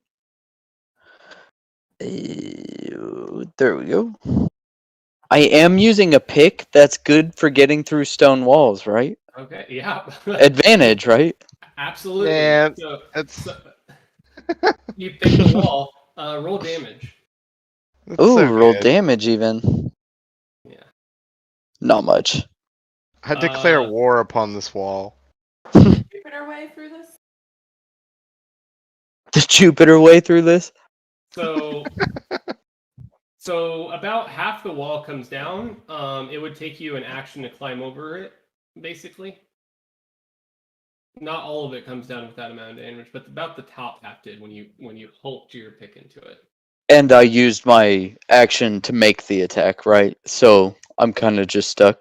There we go. I am using a pick. That's good for getting through stone walls, right? Okay. Yeah. Advantage, right? Absolutely. Man, So, That's you pick the wall. Roll damage. Ooh, so roll good. damage even. Yeah. Not much. I declare Uh, war upon this wall. Jupiter way through this? The Jupiter way through this? So, so about half the wall comes down. It would take you an action to climb over it, basically. Not all of it comes down with that amount of damage, but about the top half did when you hulked your pick into it. And I used my action to make the attack, right? So I'm kind of just stuck.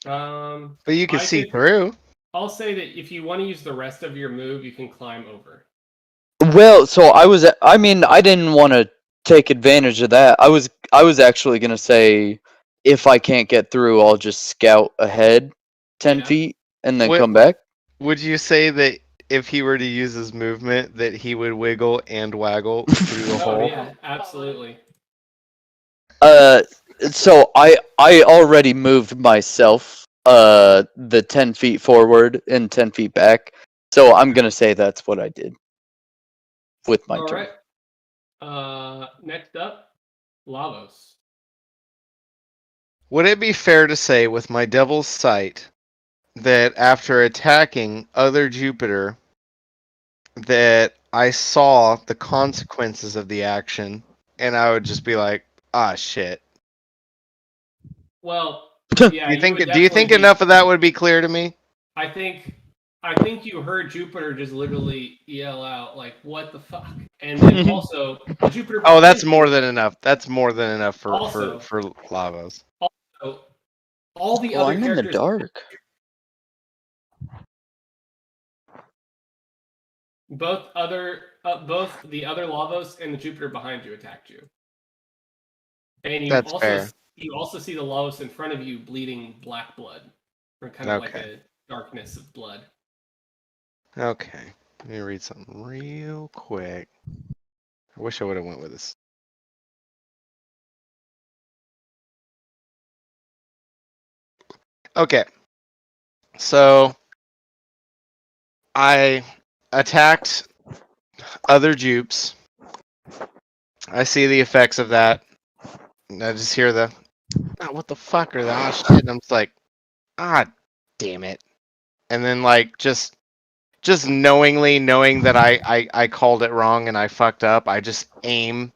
But But you can see through. I'll say that if you want to use the rest of your move, you can climb over. Well, so I mean, I didn't want to take advantage of that. I was actually going to say if I can't get through, I'll just scout ahead 10 Yeah. feet and then What- come back. Would you say that if he were to use his movement, that he would wiggle and waggle through the Oh hole? yeah, absolutely. So I already moved myself the 10 feet forward and 10 feet back. So I'm going to say that's what I did with my All turn. right. Next up, Lavos. Would it be fair to say, with my devil's sight, that after attacking other Jupiter, that I saw the consequences of the action, and I would just be like, ah, shit. Well, Do yeah. you think? would Do you definitely think be- enough of that would be clear to me? I think you heard Jupiter just literally yell out like, "What the fuck?" And then also Jupiter. Oh, that's behind more you, than enough. That's more than enough for Also- for Lavos. so all the Oh, other I'm in the characters. dark. Both the other Lavos and the Jupiter behind you attacked you. And That's fair. you also see the Lavos in front of you bleeding black blood, or kind of like Okay. a darkness of blood. Okay, let me read something real quick. I wish I would have went with this. Okay, so I attacked other dupes. I see the effects of that. And I just hear the, oh, what the fuck are that? Oh, shit. And I'm just like, ah, damn it. And then like just knowingly knowing that I called it wrong and I fucked up, I just aim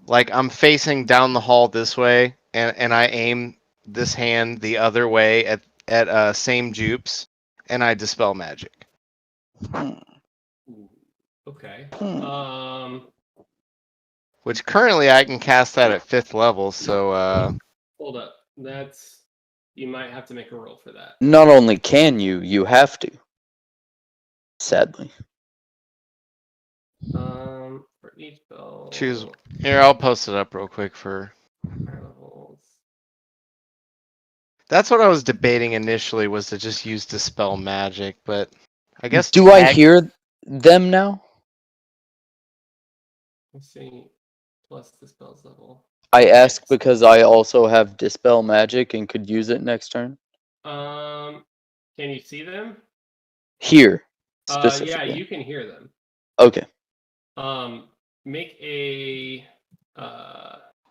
like I'm facing down the hall this way, and I aim this hand the other way at same dupes, and I dispel magic. Hmm. Ooh, okay. Hmm. Which currently I can cast that at 5th level, so Hold up. You might have to make a roll for that. Not only can you have to. Sadly. For each spell. choose here, I'll post it up real quick for higher levels. that's what I was debating initially, was to just use dispel magic, but I guess. Do I tag- hear them now? Let's see. Plus the spell's level. I ask Yes. because I also have Dispel Magic and could use it next turn. Can you see them? Here, Yeah, specifically. you can hear them. Okay. Make a.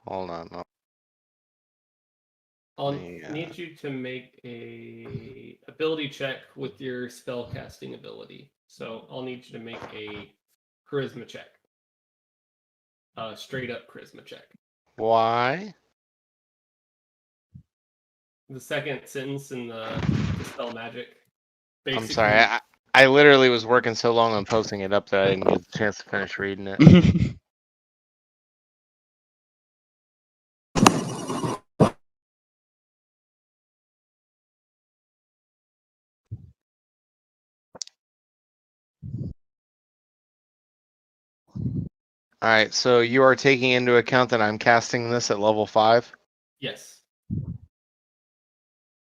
Hold on. No. I'll Yeah. need you to make a ability check with your spell casting ability. So I'll need you to make a charisma check. Straight up charisma check. Why? The second sentence in the spell magic. I'm sorry. I literally was working so long on posting it up that I didn't get the chance to finish reading it. All right, so you are taking into account that I'm casting this at level 5? Yes.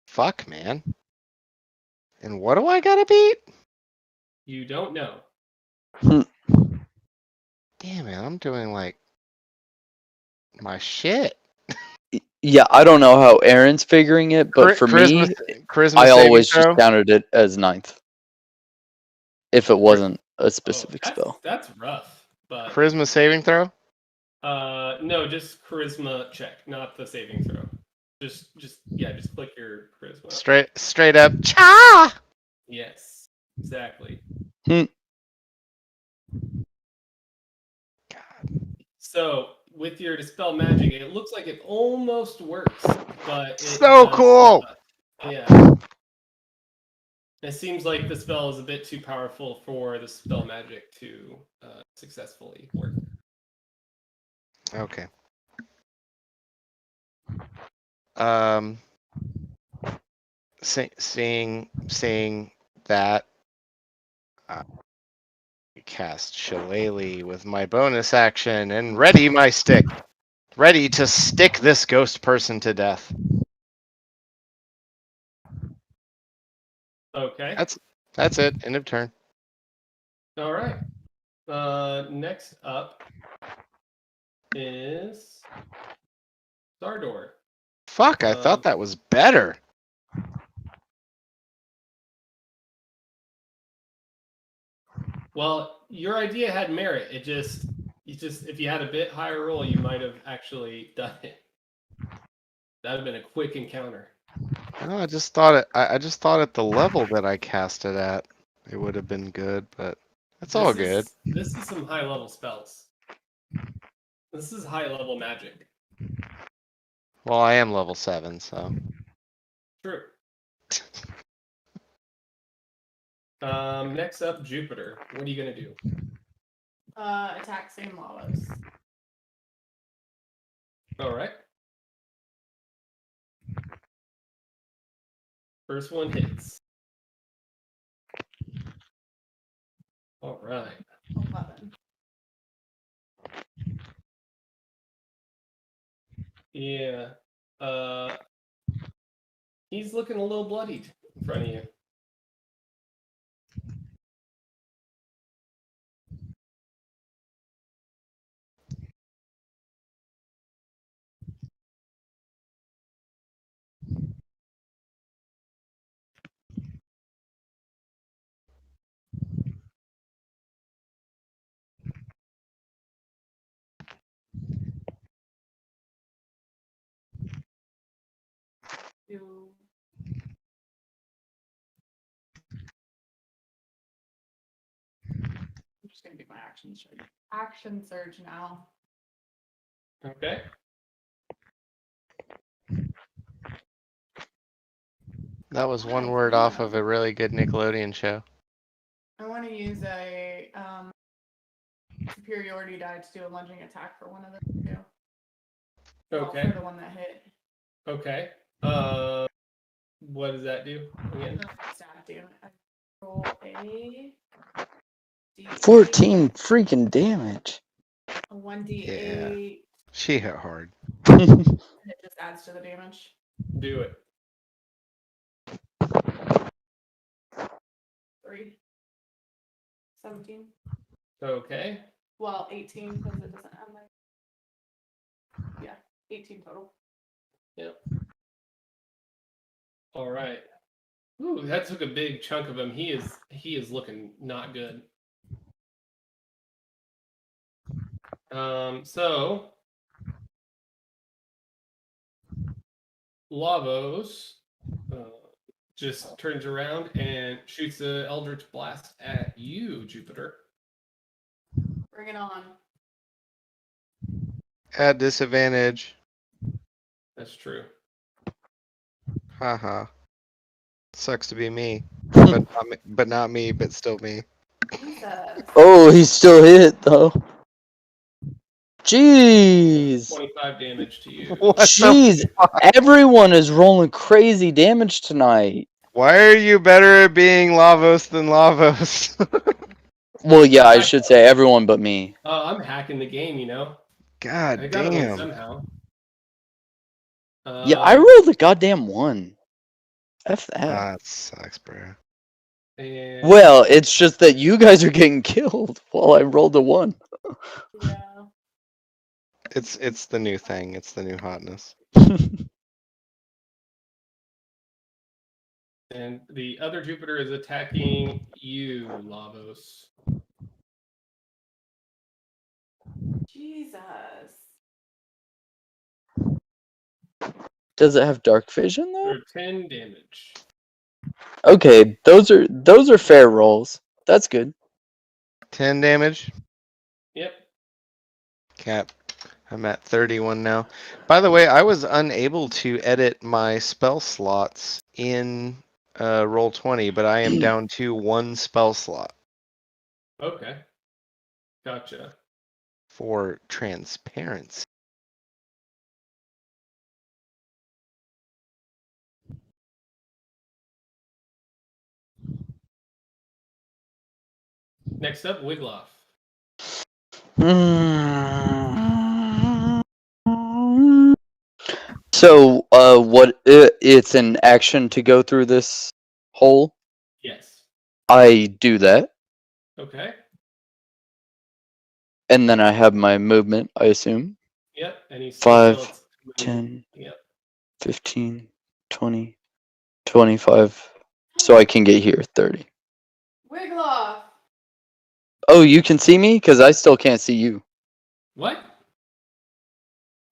Fuck, man. And what do I gotta beat? You don't know. Damn it, I'm doing like my shit. Yeah, I don't know how Aaron's figuring it, but for me, charisma I saving always throw? just counted it as 9th. If it wasn't a specific spell. That's rough. But Charisma saving throw? no, just charisma check, not the saving throw. Just click your charisma. Straight up. Cha! Yes, exactly. So with your dispel magic, it looks like it almost works, but So cool! Yeah. It seems like the spell is a bit too powerful for the spell magic to successfully work. Okay. Seeing that, I cast Shillelagh with my bonus action and ready my stick. Ready to stick this ghost person to death. Okay. That's it. End of turn. All right. Next up is Sardor. Fuck, I thought that was better. Well, your idea had merit. If you had a bit higher roll, you might have actually done it. That would have been a quick encounter. No, I just thought at the level that I cast it at, it would have been good, but that's all good. This is some high level spells. This is high level magic. Well, I am level 7, so. True. Next up, Jupiter. What are you gonna do? Attack same Lalos. All right. First one hits. All right. 11. Yeah. He's looking a little bloodied in front of you. Two. I'm just gonna do my action surge. Action surge now. Okay. That was one word off of a really good Nickelodeon show. I want to use a superiority die to do a lunging attack for one of the two. Okay. For the one that hit. Okay. What does that do again? Stat damage. I roll a 14 freaking damage. A 1d8. She hit hard. And it just adds to the damage. Do it. 3. 17. Okay. Well, 18 because it doesn't have my. Yeah, 18 total. Yep. All right. Ooh, that took a big chunk of him. He is looking not good. So Lavos just turns around and shoots the Eldritch Blast at you, Jupiter. Bring it on. At disadvantage. That's true. Haha. Sucks to be me. But not me, but still me. Jesus. Oh, he still hit though. Jeez. 25 damage to you. What the Jeez. fuck? Everyone is rolling crazy damage tonight. Why are you better at being Lavos than Lavos? Well, yeah, I should say everyone but me. I'm hacking the game, you know. God I gotta win damn. somehow. Yeah, I rolled a goddamn 1. F that. That sucks, bro. And Well, it's just that you guys are getting killed while I rolled a 1. Yeah. It's the new thing. It's the new hotness. and the other Jupiter is attacking you, Lavos. Jesus. Does it have dark vision though? For 10 damage. Okay, those are fair rolls. That's good. 10 damage. Yep. Cap. I'm at 31 now. By the way, I was unable to edit my spell slots in Roll20, but I am down to 1 spell slot Okay. Gotcha. for transparency. Next up, Wigloff. So, it's an action to go through this hole. Yes. I do that, Okay. and then I have my movement, I assume. Yep. And he's 5, 10, Yep. 15, 20, 25. So I can get here 30. Wigloff. Oh, you can see me? Because I still can't see you. What?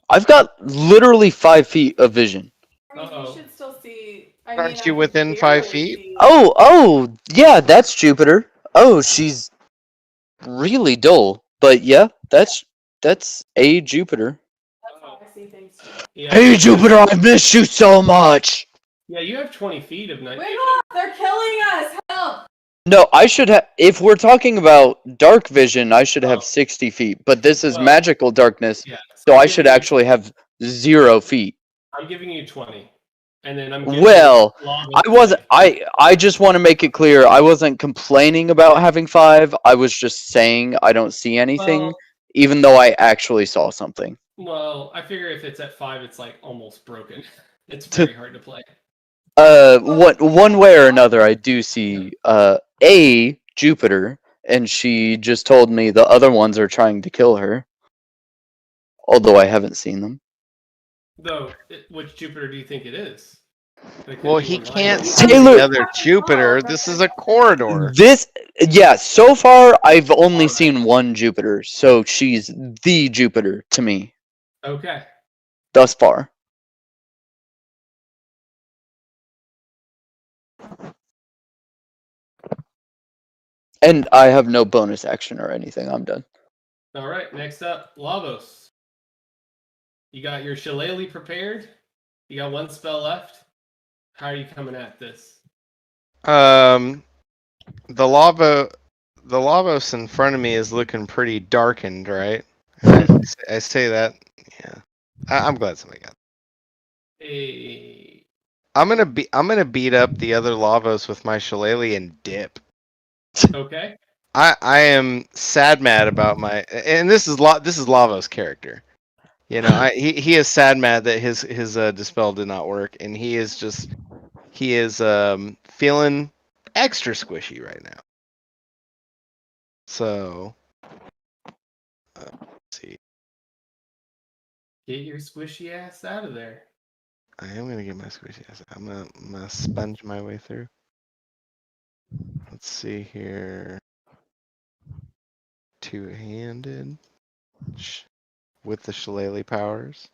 I've got literally 5 feet of vision. I mean, Uh-oh. you should still see. I Aren't mean, you I can within 5 barely feet? see. Oh, yeah, that's Jupiter. Oh, she's really dull. But yeah, that's a Jupiter. That's how I see things too. Yeah. Hey, Jupiter, I miss you so much. Yeah, you have 20 feet of night. Wigloff, they're killing us. Help! No, I should have. If we're talking about dark vision, I should have Oh. 60 feet. But this is Well, magical darkness, Yeah. so I'm I giving should you- actually have 0 feet. I'm giving you 20. And then I'm giving Well, you Lavos I wasn't. 5. I just want to make it clear. I wasn't complaining about having 5. I was just saying I don't see anything, Well, even though I actually saw something. well, I figure if it's at 5, it's like almost broken. It's very hard to play. One way or another, I do see a Jupiter, and she just told me the other ones are trying to kill her. Although I haven't seen them. Though, which Jupiter do you think it is? There could Well, be he one can't lying. see Taylor- the other Jupiter. This is a corridor. Yeah, so far I've only seen one Jupiter, so she's the Jupiter to me Okay. thus far. And I have no bonus action or anything. I'm done. All right. Next up, Lavos. You got your Shillelagh prepared. You got 1 spell left. How are you coming at this? The Lavos in front of me is looking pretty darkened, right? I say that. Yeah. I'm glad somebody got. Hey. I'm gonna beat up the other Lavos with my Shillelagh and dip. Okay. I am sad mad about my, and this is Lavos' character. You know, he is sad mad that his dispel did not work, and he is feeling extra squishy right now. So, let's see. Get your squishy ass out of there. I am gonna get my squishy ass. I'm gonna sponge my way through. Let's see here. Two-handed with the shillelagh powers.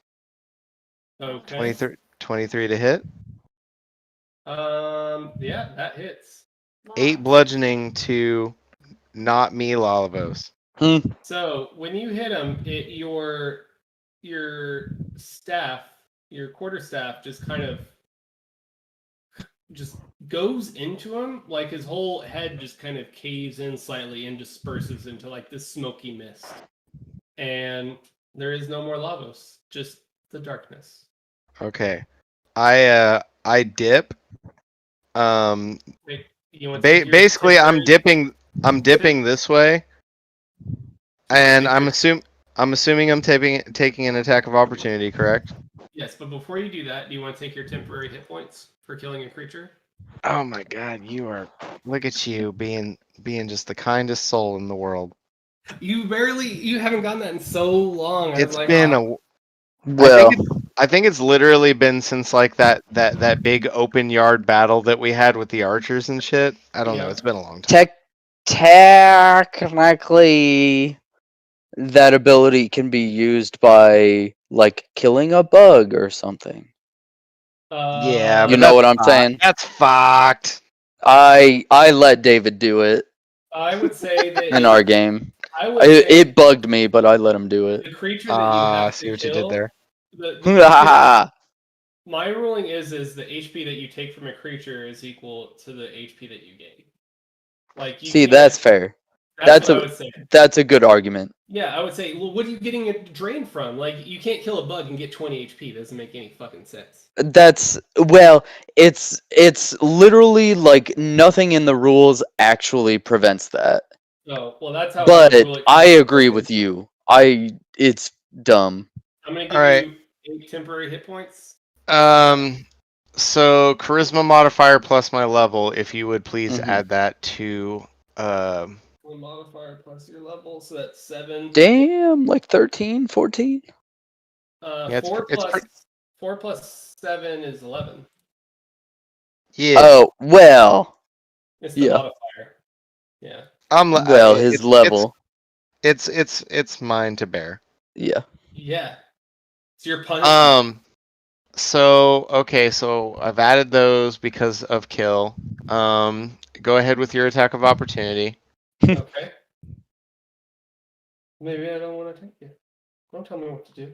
Okay. 23 to hit. Yeah, that hits. 8 Lots. bludgeoning to not me, Lalavos. So when you hit him, your staff, your quarterstaff, just kind of just goes into him. Like his whole head just kind of caves in slightly and disperses into like this smoky mist. And there is no more Lavos, just the darkness. Okay. I dip. Wait, you want to take your Basically I'm temporary- dipping this way. And take I'm your- assuming I'm taking an attack of opportunity, correct? Yes, but before you do that, do you want to take your temporary hit points for killing a creature? Oh my god, look at you being just the kindest soul in the world. You haven't gotten that in so long. It's been "Oh, Well, I think it's literally been since like that big open yard battle that we had with the archers and shit. I don't know, Yeah. it's been a long time. technically, that ability can be used by like killing a bug or something. Yeah, You but know that's what I'm fucked. saying? That's fucked. I let David do it I would say that in our game. I would say It bugged me, but I let him do it. the creature that you I have see to what kill. you did there. The creature, See, my ruling is the HP that you take from a creature is equal to the HP that you gain. Like you can't- that's fair. That's what I would say. That's a good argument. Yeah, I would say. Well, what are you getting a drain from? Like you can't kill a bug and get 20 HP. Doesn't make any fucking sense. It's literally like nothing in the rules actually prevents that. Oh, well, that's how. But I would rule it. I agree with you. It's dumb. I'm gonna give Alright. you 8 temporary hit points. So charisma modifier plus my level, if you would please Mhm. add that to One modifier plus your level, so that's 7. Damn, like 13, 14? Yeah, it's 4 it's plus 4 plus 7 is 11. yeah. Oh, well. It's the Yeah. modifier. Yeah. Well, his level. It's mine to bear. Yeah. Yeah. It's your punishment. So okay, so I've added those because of kill. Go ahead with your attack of opportunity. Okay. Maybe I don't want to take you. Don't tell me what to do.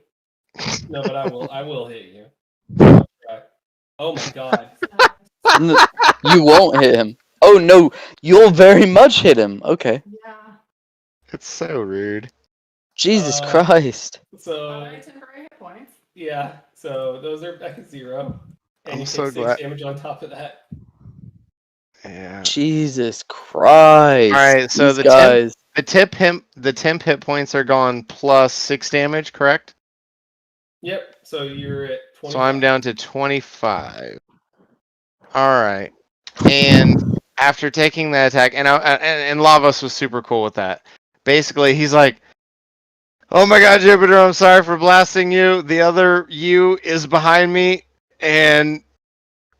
No, but I will. I will hit you. Right. Oh my god. You won't hit him. Oh no, you'll very much hit him. Okay. Yeah. It's so rude. Jesus Uh, Christ. So Alright, temporary hit points. yeah. So those are back at 0, and I'm you so take 6 glad- damage on top of that. Yeah. Jesus Christ. Alright, so These the guys. the temp hit points are gone plus 6 damage, correct? Yep. So you're at 20. So I'm down to 25. Alright. And after taking that attack, and Lavos was super cool with that. Basically, he's like, "Oh my god, Jupiter, I'm sorry for blasting you. The other you is behind me, and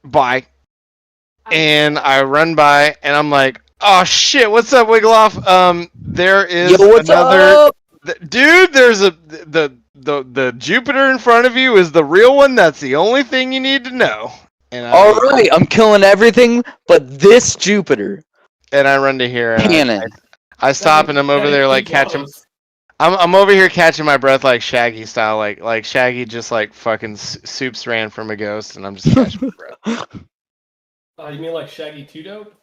bye." And I run by, and I'm like, "Oh shit, what's up, Wiggloff? There is Yo, what's another up? dude. There's the Jupiter in front of you is the real one. That's the only thing you need to know." And Alright, I'm killing everything but this Jupiter. and I run to here, and Cannon. I stop, and I'm over there like catching. I'm over here catching my breath like Shaggy style, like Shaggy just like fucking soups ran from a ghost, and I'm just catching my breath. You mean like Shaggy 2 Dope?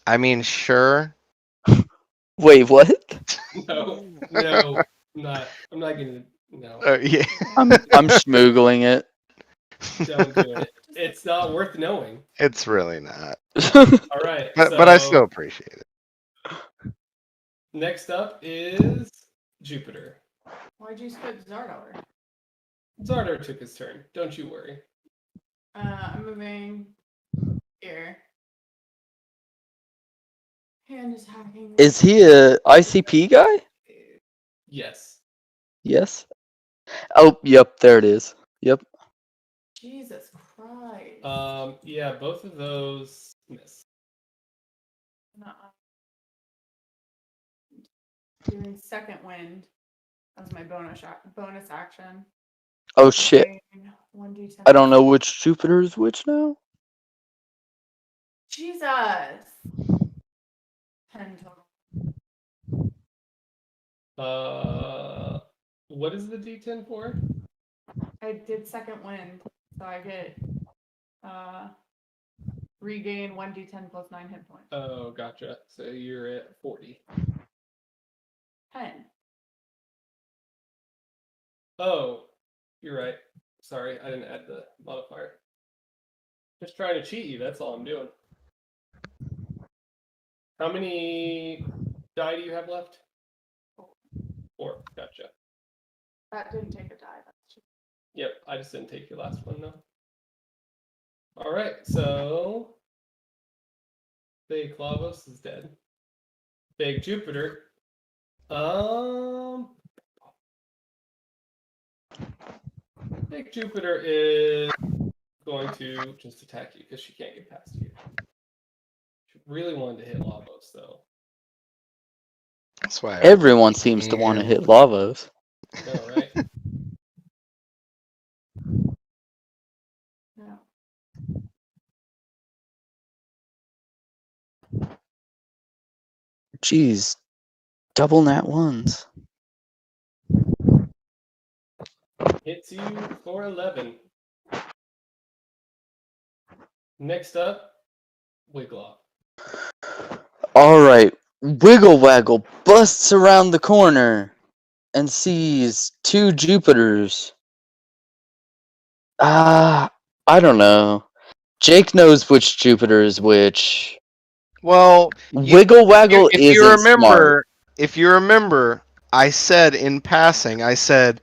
I mean, sure. Wait, what? No, I'm not gonna. No, Yeah. I'm schmoogling it. don't do it. It's not worth knowing. It's really not. All right. But I so still appreciate it. Next up is Jupiter. Why'd you skip Zardar? Zardar took his turn. Don't you worry. I'm moving here. Hand is hacking. Is he a ICP guy? Yes. Yes. Oh, yep, there it is. Yep. Jesus Christ. Yeah, both of those miss. Nuh-uh. Doing second wind as my bonus action. Oh shit. Gain 1d10. I don't know which Jupiter is which now. Jesus. 10 total. What is the D10 for? I did second wind, so I get regain 1d10 plus 9 hit points. Oh, gotcha. So you're at 40. 10. Oh, you're right. Sorry, I didn't add the modifier. Just trying to cheat you, that's all I'm doing. How many die do you have left? 4. Gotcha. That didn't take a die. That's just... Yep, I just didn't take your last one though. Alright, so Big Clavos is dead. Big Jupiter. Big Jupiter is going to just attack you because she can't get past you. She really wanted to hit Lavos though. That's why Everyone seems to want to hit Lavos. No, right? No. Jeez, double nat ones. Hits you for 11. Next up, Wiggloff. All right, Wiggle Waggle busts around the corner and sees 2 Jupiters. I don't know. Jake knows which Jupiter is which. Well, Wiggle Waggle if you isn't smart. remember, if you remember, I said in passing, I said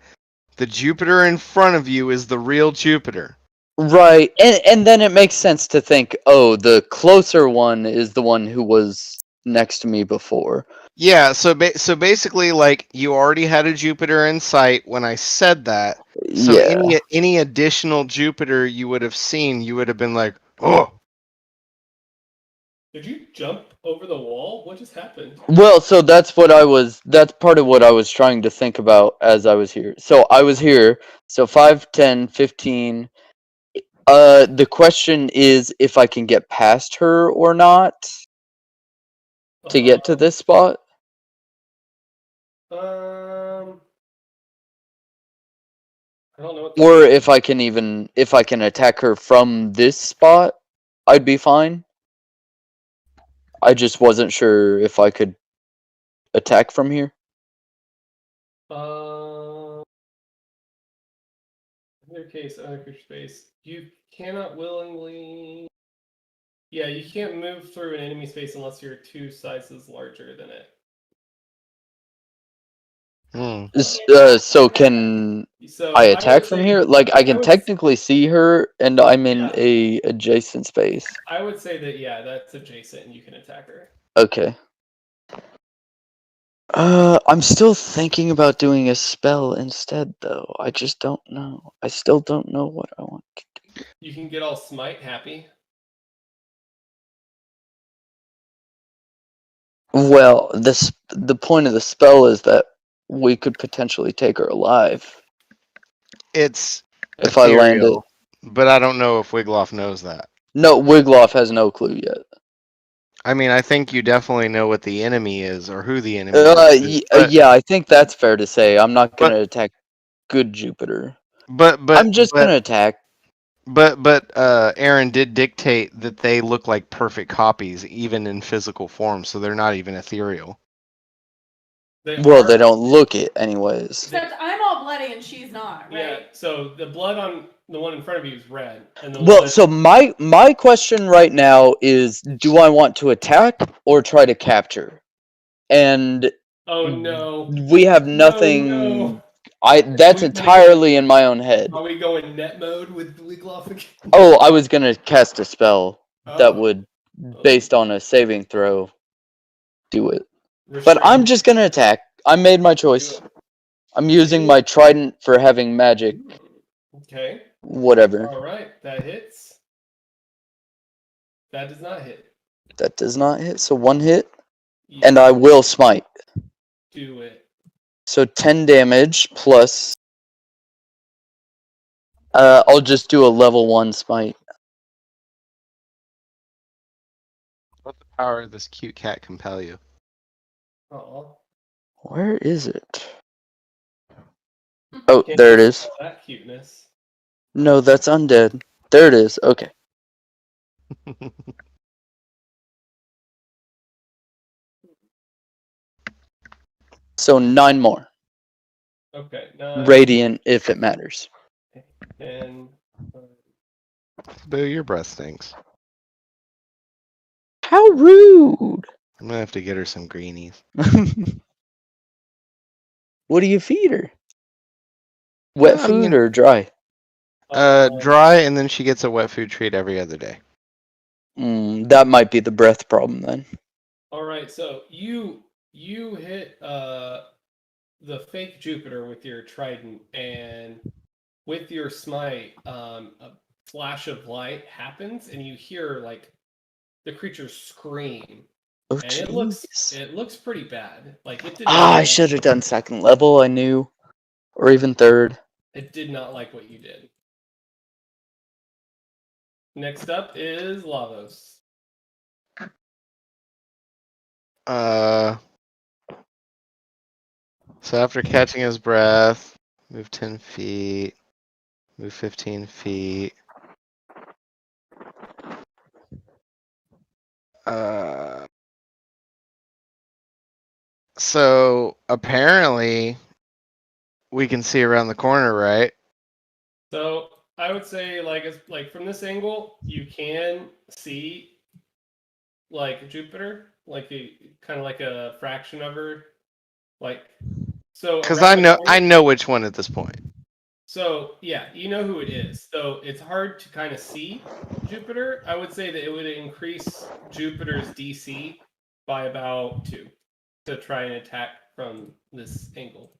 the Jupiter in front of you is the real Jupiter. Right, and then it makes sense to think, oh, the closer one is the one who was next to me before. Yeah, so basically, like, you already had a Jupiter in sight when I said that. So Yeah. any additional Jupiter you would have seen, you would have been like, oh. Did you jump over the wall? What just happened? Well, so that's part of what I was trying to think about as I was here. So I was here, so 5, 10, 15. The question is if I can get past her or not to get to this spot. I don't know what Or if I can attack her from this spot, I'd be fine. I just wasn't sure if I could attack from here. In their case, under space, you cannot willingly. Yeah, you can't move through an enemy space unless you're 2 sizes larger than it. So can So I would attack from say- here? Like I can would- technically see her, and I'm in Yeah. a adjacent space. I would say that yeah, that's adjacent, and you can attack her. Okay. I'm still thinking about doing a spell instead, though. I just don't know. I still don't know what I want to do. You can get all smite happy. Well, the point of the spell is that we could potentially take her alive It's if I land it. ethereal, but I don't know if Wigloff knows that. No, Wigloff has no clue yet. I mean, I think you definitely know what the enemy is or who the enemy is. Yeah, I think that's fair to say. I'm not gonna attack good Jupiter. But I'm just gonna attack. But Aaron did dictate that they look like perfect copies, even in physical form, so they're not even ethereal. They don't look it anyways. Except I'm all bloody and she's not, right? Yeah. So the blood on the one in front of you is red, and the Well, one so my question right now is, do I want to attack or try to capture? And oh no, we have nothing. No. That's We- entirely in my own head. Are we going net mode with Wiggloff again? Oh, I was gonna cast a spell that Oh. would, based on a saving throw, do it. But Restrain. I'm just gonna attack. I made my choice. Do it. I'm using my trident for having magic. Okay. Whatever. All right. That hits. That does not hit. That does not hit. So 1 hit, You and I will smite. do it. So 10 damage plus. I'll just do a level 1 smite. Let the power of this cute cat compel you. Oh. Where is it? Oh, there it is. That cuteness. No, that's undead. There it is. Okay. So 9 more. Okay. Radiant, if it matters. And Boo, your breath stinks. How rude! I'm gonna have to get her some greenies. What do you feed her? Wet I food mean- or dry? Dry, and then she gets a wet food treat every other day. That might be the breath problem then. All right. So you hit the fake Jupiter with your trident, and with your smite, a flash of light happens, and you hear like the creature scream, Oh, and jeez. it looks pretty bad. Like it did. I should have done 2nd level, I knew. Or even 3rd. It did not like what you did. Next up is Lavos. So after catching his breath, move 10 feet, move 15 feet. So apparently we can see around the corner, right? So I would say, like from this angle, you can see like Jupiter, like kind of like a fraction of her, like so. Because around the I corner- know which one at this point. So yeah, you know who it is. So it's hard to kind of see Jupiter. I would say that it would increase Jupiter's DC by about 2 to try and attack from this angle.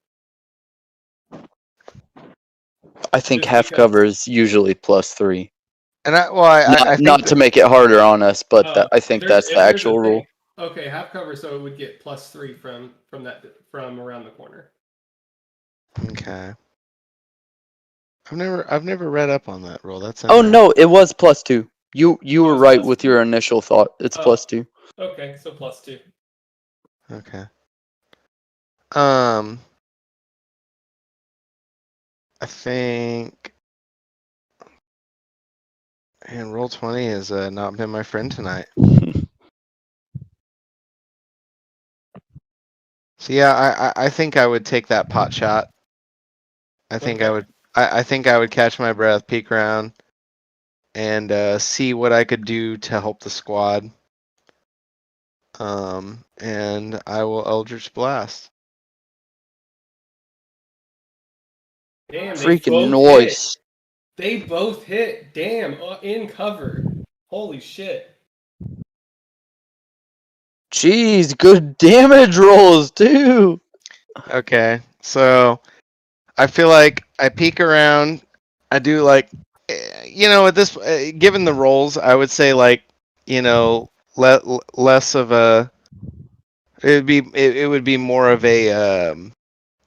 I think Just half because- cover is usually +3. And I think Not to make it harder on us, but I if think there's- that's if the there's a actual thing- rule. Okay, half cover, so it would get +3 from around the corner. Okay. I've never read up on that rule. That's Oh interesting. no, it was +2. You Oh, were it's right +2? with your initial thought. It's Oh. +2. Okay, so +2. Okay. I think. And roll 20 has not been my friend tonight. So yeah, I think I would take that pot shot. I think Okay. I would. I think I would catch my breath, peek around, and see what I could do to help the squad. And I will Eldritch Blast. Damn, they Freaking both hit. noise. They both hit. Damn, in cover. Holy shit. Jeez, good damage rolls too. Okay, so I feel like I peek around. I do like, at this, given the rolls, I would say like, less of a. It would be more of a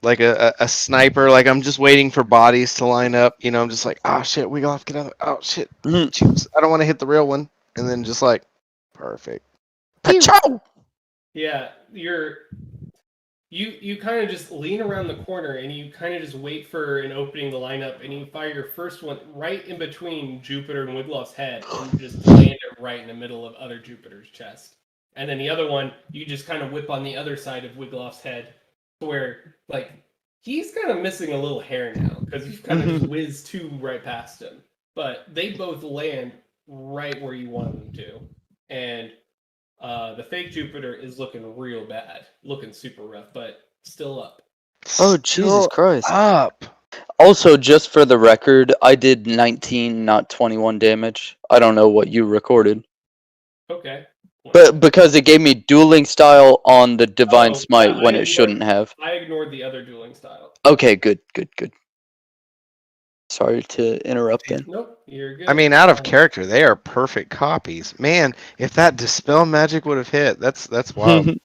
like a sniper. Like I'm just waiting for bodies to line up. I'm just like, oh shit, we gotta get out. Oh shit, Mhm. Jeez, I don't want to hit the real one. And then just like, perfect. Pachow! Yeah, you kind of just lean around the corner and you kind of just wait for an opening to line up, and you fire your first one right in between Jupiter and Wiglof's head and just land it right in the middle of other Jupiter's chest. And then the other one, you just kind of whip on the other side of Wiglof's head to where, like, he's kind of missing a little hair now because you've kind of just whizzed 2 right past him. But they both land right where you want them to. And the fake Jupiter is looking real bad, looking super rough, but still up. Oh Jesus Still Christ. up. Also, just for the record, I did 19, not 21 damage. I don't know what you recorded. Okay. But because it gave me dueling style on the divine Oh, smite yeah, when I it shouldn't ignored- have. I ignored the other dueling style. Okay, good. Sorry to interrupt then. Nope, you're good. I mean, out of Um, character, they are perfect copies. Man, if that dispel magic would have hit, that's wild.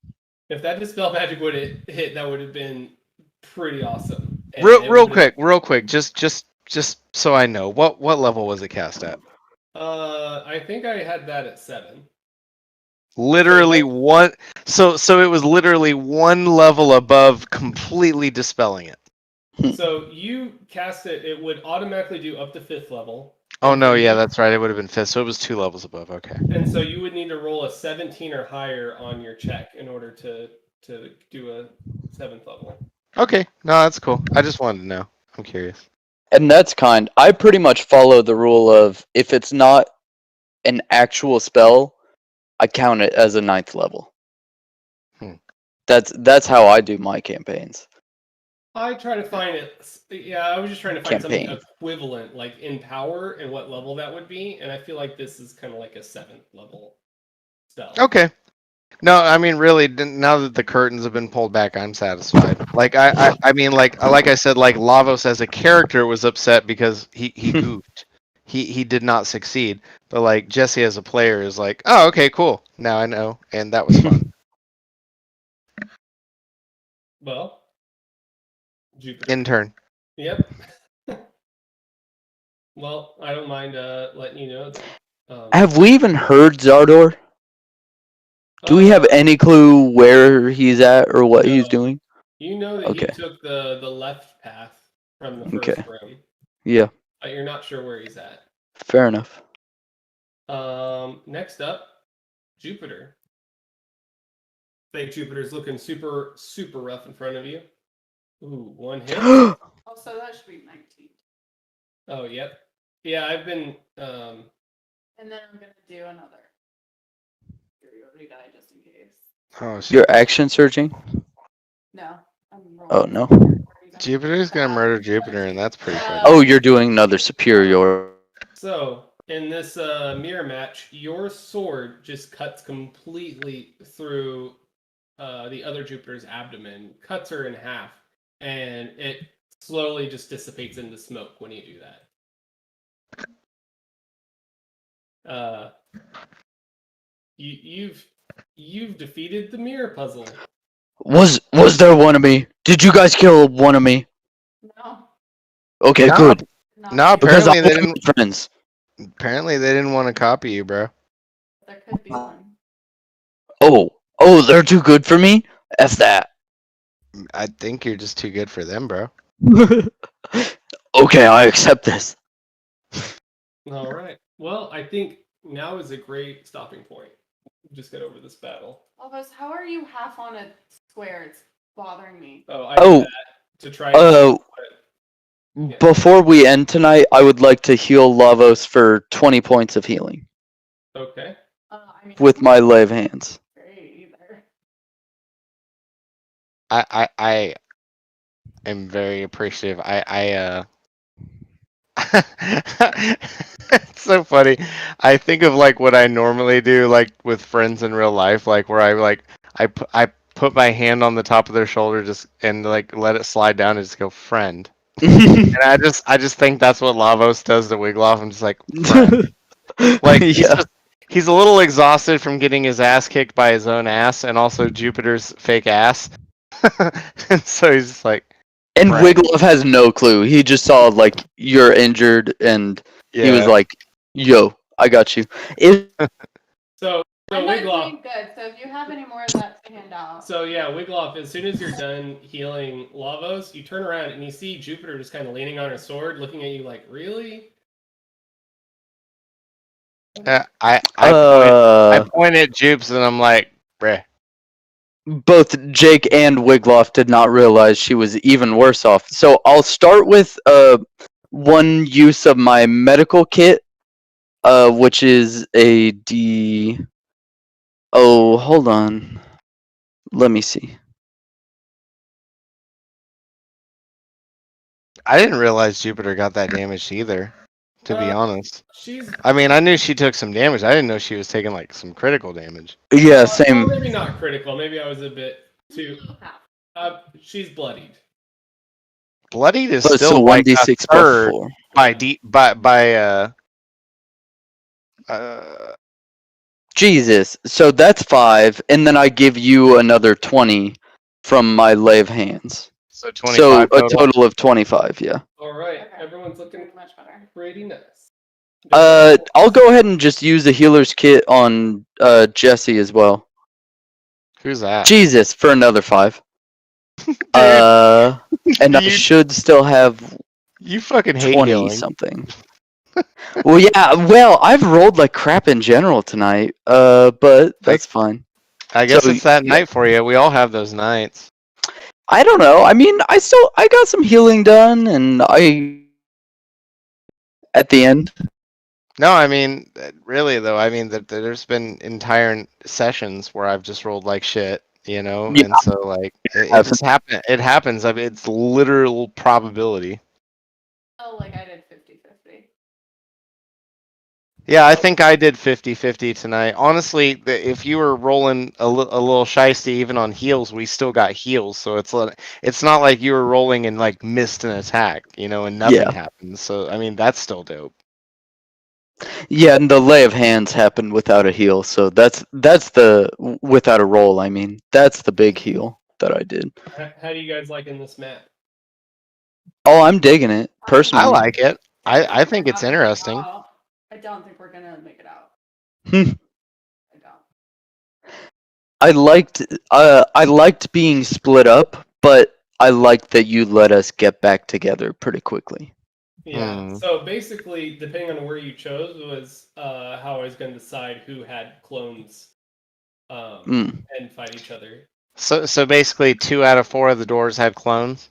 If that dispel magic would have hit, that would have been pretty awesome. And it Real would've- quick, just so I know, what level was it cast at? I think I had that at 7. Literally what- one. So it was literally one level above completely dispelling it. So you cast it; it would automatically do up to 5th level. Oh And no, for yeah, you- that's right. It would have been fifth, so it was 2 levels above. Okay. And so you would need to roll a 17 or higher on your check in order to do a 7th level. Okay, no, that's cool. I just wanted to know. I'm curious. And that's kind. I pretty much follow the rule of if it's not an actual spell, I count it as a 9th level. Hmm. That's how I do my campaigns. I try to find it. Yeah, I was just trying to find Campaign. something equivalent, like in power and what level that would be. And I feel like this is kind of like a 7th level spell. Okay. No, I mean, really, now that the curtains have been pulled back, I'm satisfied. Like, I mean, like I said, like Lavos as a character was upset because he goofed. He did not succeed. But like Jesse as a player is like, oh, okay, cool. Now I know, and that was fun. Well, Jupiter. Intern. Yep. Well, I don't mind letting you know. Have we even heard Zardor? Do we have any clue where he's at or what he's No. doing? You know that Okay. he took the left path from the first Okay. room, Yeah, but you're not sure where he's at. fair enough. Next up, Jupiter. Fake Jupiter's looking super rough in front of you. Ooh, one hit. Oh, so that should be 19. Oh, yep. Yeah, I've been. And then I'm gonna do another. Superiority die just in case. Oh, shit. You're action searching? No. I'm Oh, rolling no. superiority die. Jupiter's gonna murder Jupiter, and that's pretty funny. Oh, you're doing another superior. So in this mirror match, your sword just cuts completely through the other Jupiter's abdomen, cuts her in half, and it slowly just dissipates into smoke when you do that. You've defeated the mirror puzzle. Was there one of me? Did you guys kill one of me? No. Okay, No. good. Not No, Because apparently I they want didn't. friends. Apparently they didn't want to copy you, bro. There could be one. Oh, they're too good for me? F that. I think you're just too good for them, bro. Okay, I accept this. All right. Well, I think now is a great stopping point. Just get over this battle. Elvis, how are you half on a square? It's bothering me. Oh, I Oh, did that to try. Yeah. Before we end tonight, I would like to heal Lavos for 20 points of healing Okay. I mean, with my lay of hands. great either. I am very appreciative. It's so funny. I think of like what I normally do, like with friends in real life, like where I put my hand on the top of their shoulder just and like let it slide down and just go friend. And I just think that's what Lavos does to Wiglaf. I'm just like friend. Like yeah. he's a little exhausted from getting his ass kicked by his own ass and also Jupiter's fake ass. And so he's just like And Right. Wiglaf has no clue. He just saw like you're injured, and yeah. he was like, "Yo, I got you." So I'm not Wiglaf. doing good, so if you have any more of that to hand out. So yeah, Wiglaf. As soon as you're done healing Lavos, you turn around and you see Jupiter just kind of leaning on his sword, looking at you like, "Really?" I point at Jupes and I'm like, bruh. Both Jake and Wiglaf did not realize she was even worse off. So I'll start with one use of my medical kit, which is a D. Oh, hold on. Let me see. I didn't realize Jupiter got that damaged either. to be honest. She's I mean, I knew she took some damage. I didn't know she was taking like some critical damage. Yeah, or same. maybe not critical. Maybe I was a bit too. She's bloodied. Bloodied is But still so like a 1d6 third before. uh Jesus. So that's 5, and then I give you another 20 from my lay of hands. so So 25 a total. total of 25, yeah. All right, Okay. everyone's looking Much better. pretty nice. I'll go ahead and just use the healer's kit on Jesse as well. Who's that? Jesus, for another 5. Dude, And I you, should still have you fucking hate 20 healing. something. Well, yeah, well, I've rolled like crap in general tonight, but that's fine. I guess So, it's that yeah. night for you. We all have those nights. I don't know. I mean, I got some healing done, and at the end. No, I mean, really though. I mean, there's been entire sessions where I've just rolled like shit, you know, Yeah. and so like it Happens. just happen. It happens. I mean, it's literal probability. Oh, like I did 50-50. Yeah, I think I did 50-50 tonight. Honestly, if you were rolling a little shiesty even on heals, we still got heals. So it's not like you were rolling and like missed an attack, you know, and nothing Yeah. happened. So I mean, that's still dope. Yeah, and the lay of hands happened without a heal, so that's the without a roll. I mean, that's the big heal that I did. How do you guys like in this map? Oh, I'm digging it personally. I like it. I think it's interesting. I don't think we're gonna make it out. Hmm. I don't. I liked being split up, but I liked that you let us get back together pretty quickly. Yeah. So basically, depending on where you chose, was how I was going to decide who had clones, and fight each other. So basically, 2 out of 4 of the doors had clones.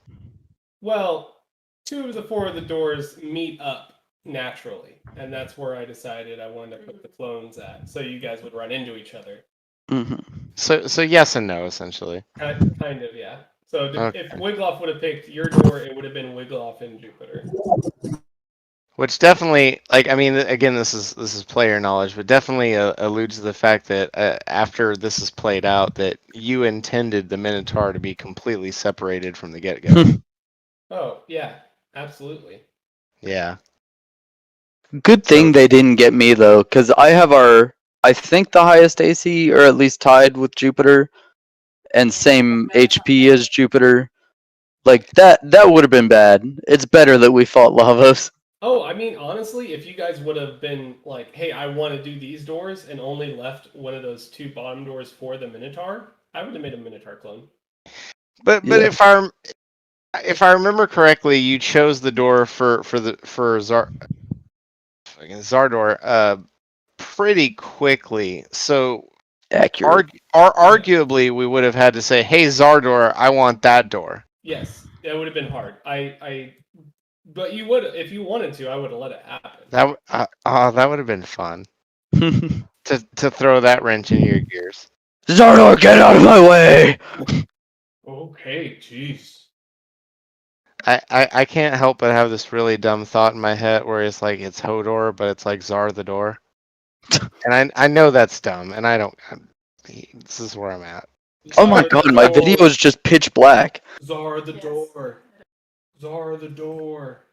Well, 2 of the 4 of the doors meet up naturally, and that's where I decided I wanted to put the clones at, so you guys would run into each other. Mm-hmm. So yes and no, essentially. Kind of, yeah. So Okay. if Wiggloff would have picked your door, it would have been Wiggloff and Jupiter. Which definitely, like, I mean, again, this is player knowledge, but definitely alludes to the fact that after this is played out, that you intended the Minotaur to be completely separated from the get-go. Oh yeah, absolutely. Yeah. Good thing they didn't get me though, because I think the highest AC, or at least tied with Jupiter, and same HP as Jupiter. Like that would have been bad. It's better that we fought Lavos. Oh, I mean, honestly, if you guys would have been like, "Hey, I want to do these doors," and only left one of those 2 bottom doors for the Minotaur, I would have made a Minotaur clone. But Yeah. if I remember correctly, you chose the door for Zardor pretty quickly. So Accurate. arguably, we would have had to say, "Hey, Zardor, I want that door." Yes, that would have been hard. But you would, if you wanted to, I would have let it happen. That would have been fun to throw that wrench in your gears. Zardor, get out of my way! Okay, jeez. I can't help but have this really dumb thought in my head where it's like it's Hodor, but it's like Zar the door. And I know that's dumb, and I don't. This is where I'm at. Oh my god, my video is just pitch black. Zar the Yes. door. Zar the door.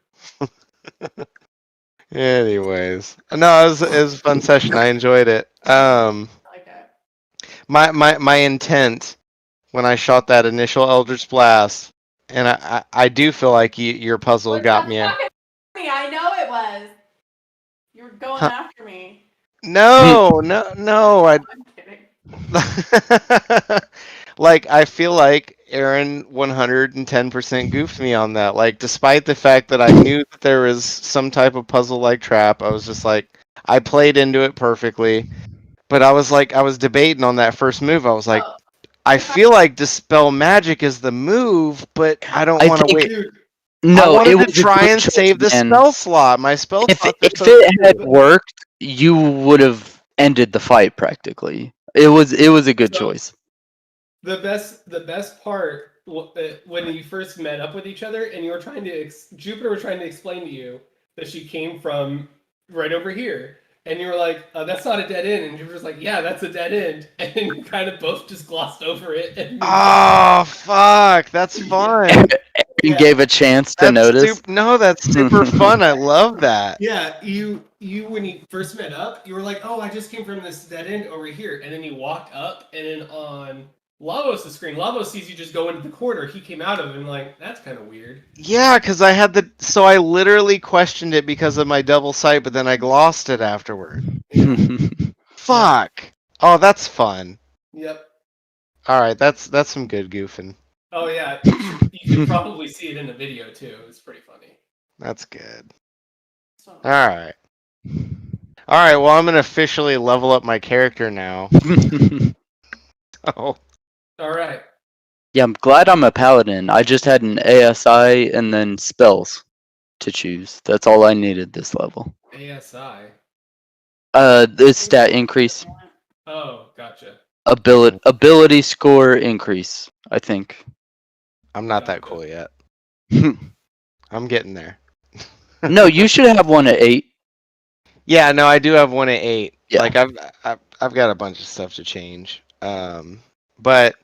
Anyways, no, it was a fun session. I enjoyed it. I like it. My intent when I shot that initial Eldritch Blast, and I do feel like your puzzle Was got that me. fucking me? I know it was. You were going after me. No, I'm kidding. like I feel like Aaron 110% goofed me on that. Like despite the fact that I knew that there was some type of puzzle-like trap, I was just like I played into it perfectly. But I was debating on that first move. I was like, Oh, I feel like Dispel Magic is the move, but I don't I want to think- wait. Dude, I No, wanted it to was a try good and choice, save the man. spell slot. My spell If slot. it had worked, you would have ended the fight practically. It was a good So- choice. the best part when you first met up with each other and you were trying to Jupiter was trying to explain to you that she came from right over here. And you were like, that's not a dead end. And you were just like, yeah, that's a dead end. And then you kind of both just glossed over it. And moved on. Oh fuck, that's fun. You Yeah. gave a chance to That's notice. no, that's super fun. I love that. Yeah, you when you first met up, you were like, oh, I just came from this dead end over here. And then you walked up, and then on Lavos' screen, Lavos sees you just go into the corner he came out of, and like, that's kind of weird. Yeah, because I had so I literally questioned it because of my double sight, but then I glossed it afterward. Fuck. Oh, that's fun. Yep. All right, that's some good goofing. Oh yeah, you should probably see it in the video too. It's pretty funny. That's good. So, All right. All right. Well, I'm gonna officially level up my character now. Oh, All right. Yeah, I'm glad I'm a paladin. I just had an ASI and then spells to choose. That's all I needed this level. ASI. The stat increase, Oh, gotcha. ability score increase, I think. I'm not that cool yet. I'm getting there. No, you should have one at 8. Yeah, no, I do have one at 8. Yeah. Like I've got a bunch of stuff to change. But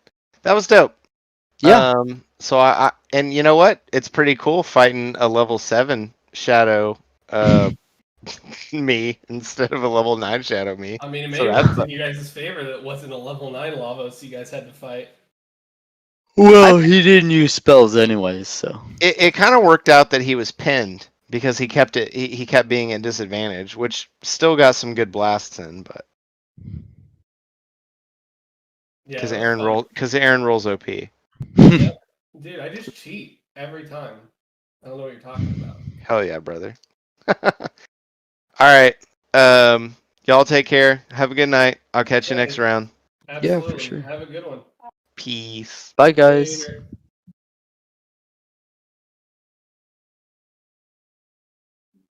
that was dope. Yeah. So I and you know what? It's pretty cool fighting a level 7 shadow me instead of a level 9 shadow me. I mean, it So may that's work in you guys' favor that it wasn't a level 9 Lavos you guys had to fight. Well, he didn't use spells anyways, so. It kind of worked out that he was pinned because he kept it. He kept being at disadvantage, which still got some good blasts in, but Yeah, because it was Aaron fun. rolls OP. Dude, I just cheat every time. I don't know what you're talking about. Hell yeah, brother. All right. Y'all take care. Have a good night. I'll catch you next round. Absolutely. sure. Have a good one. Peace. Bye, guys. Later.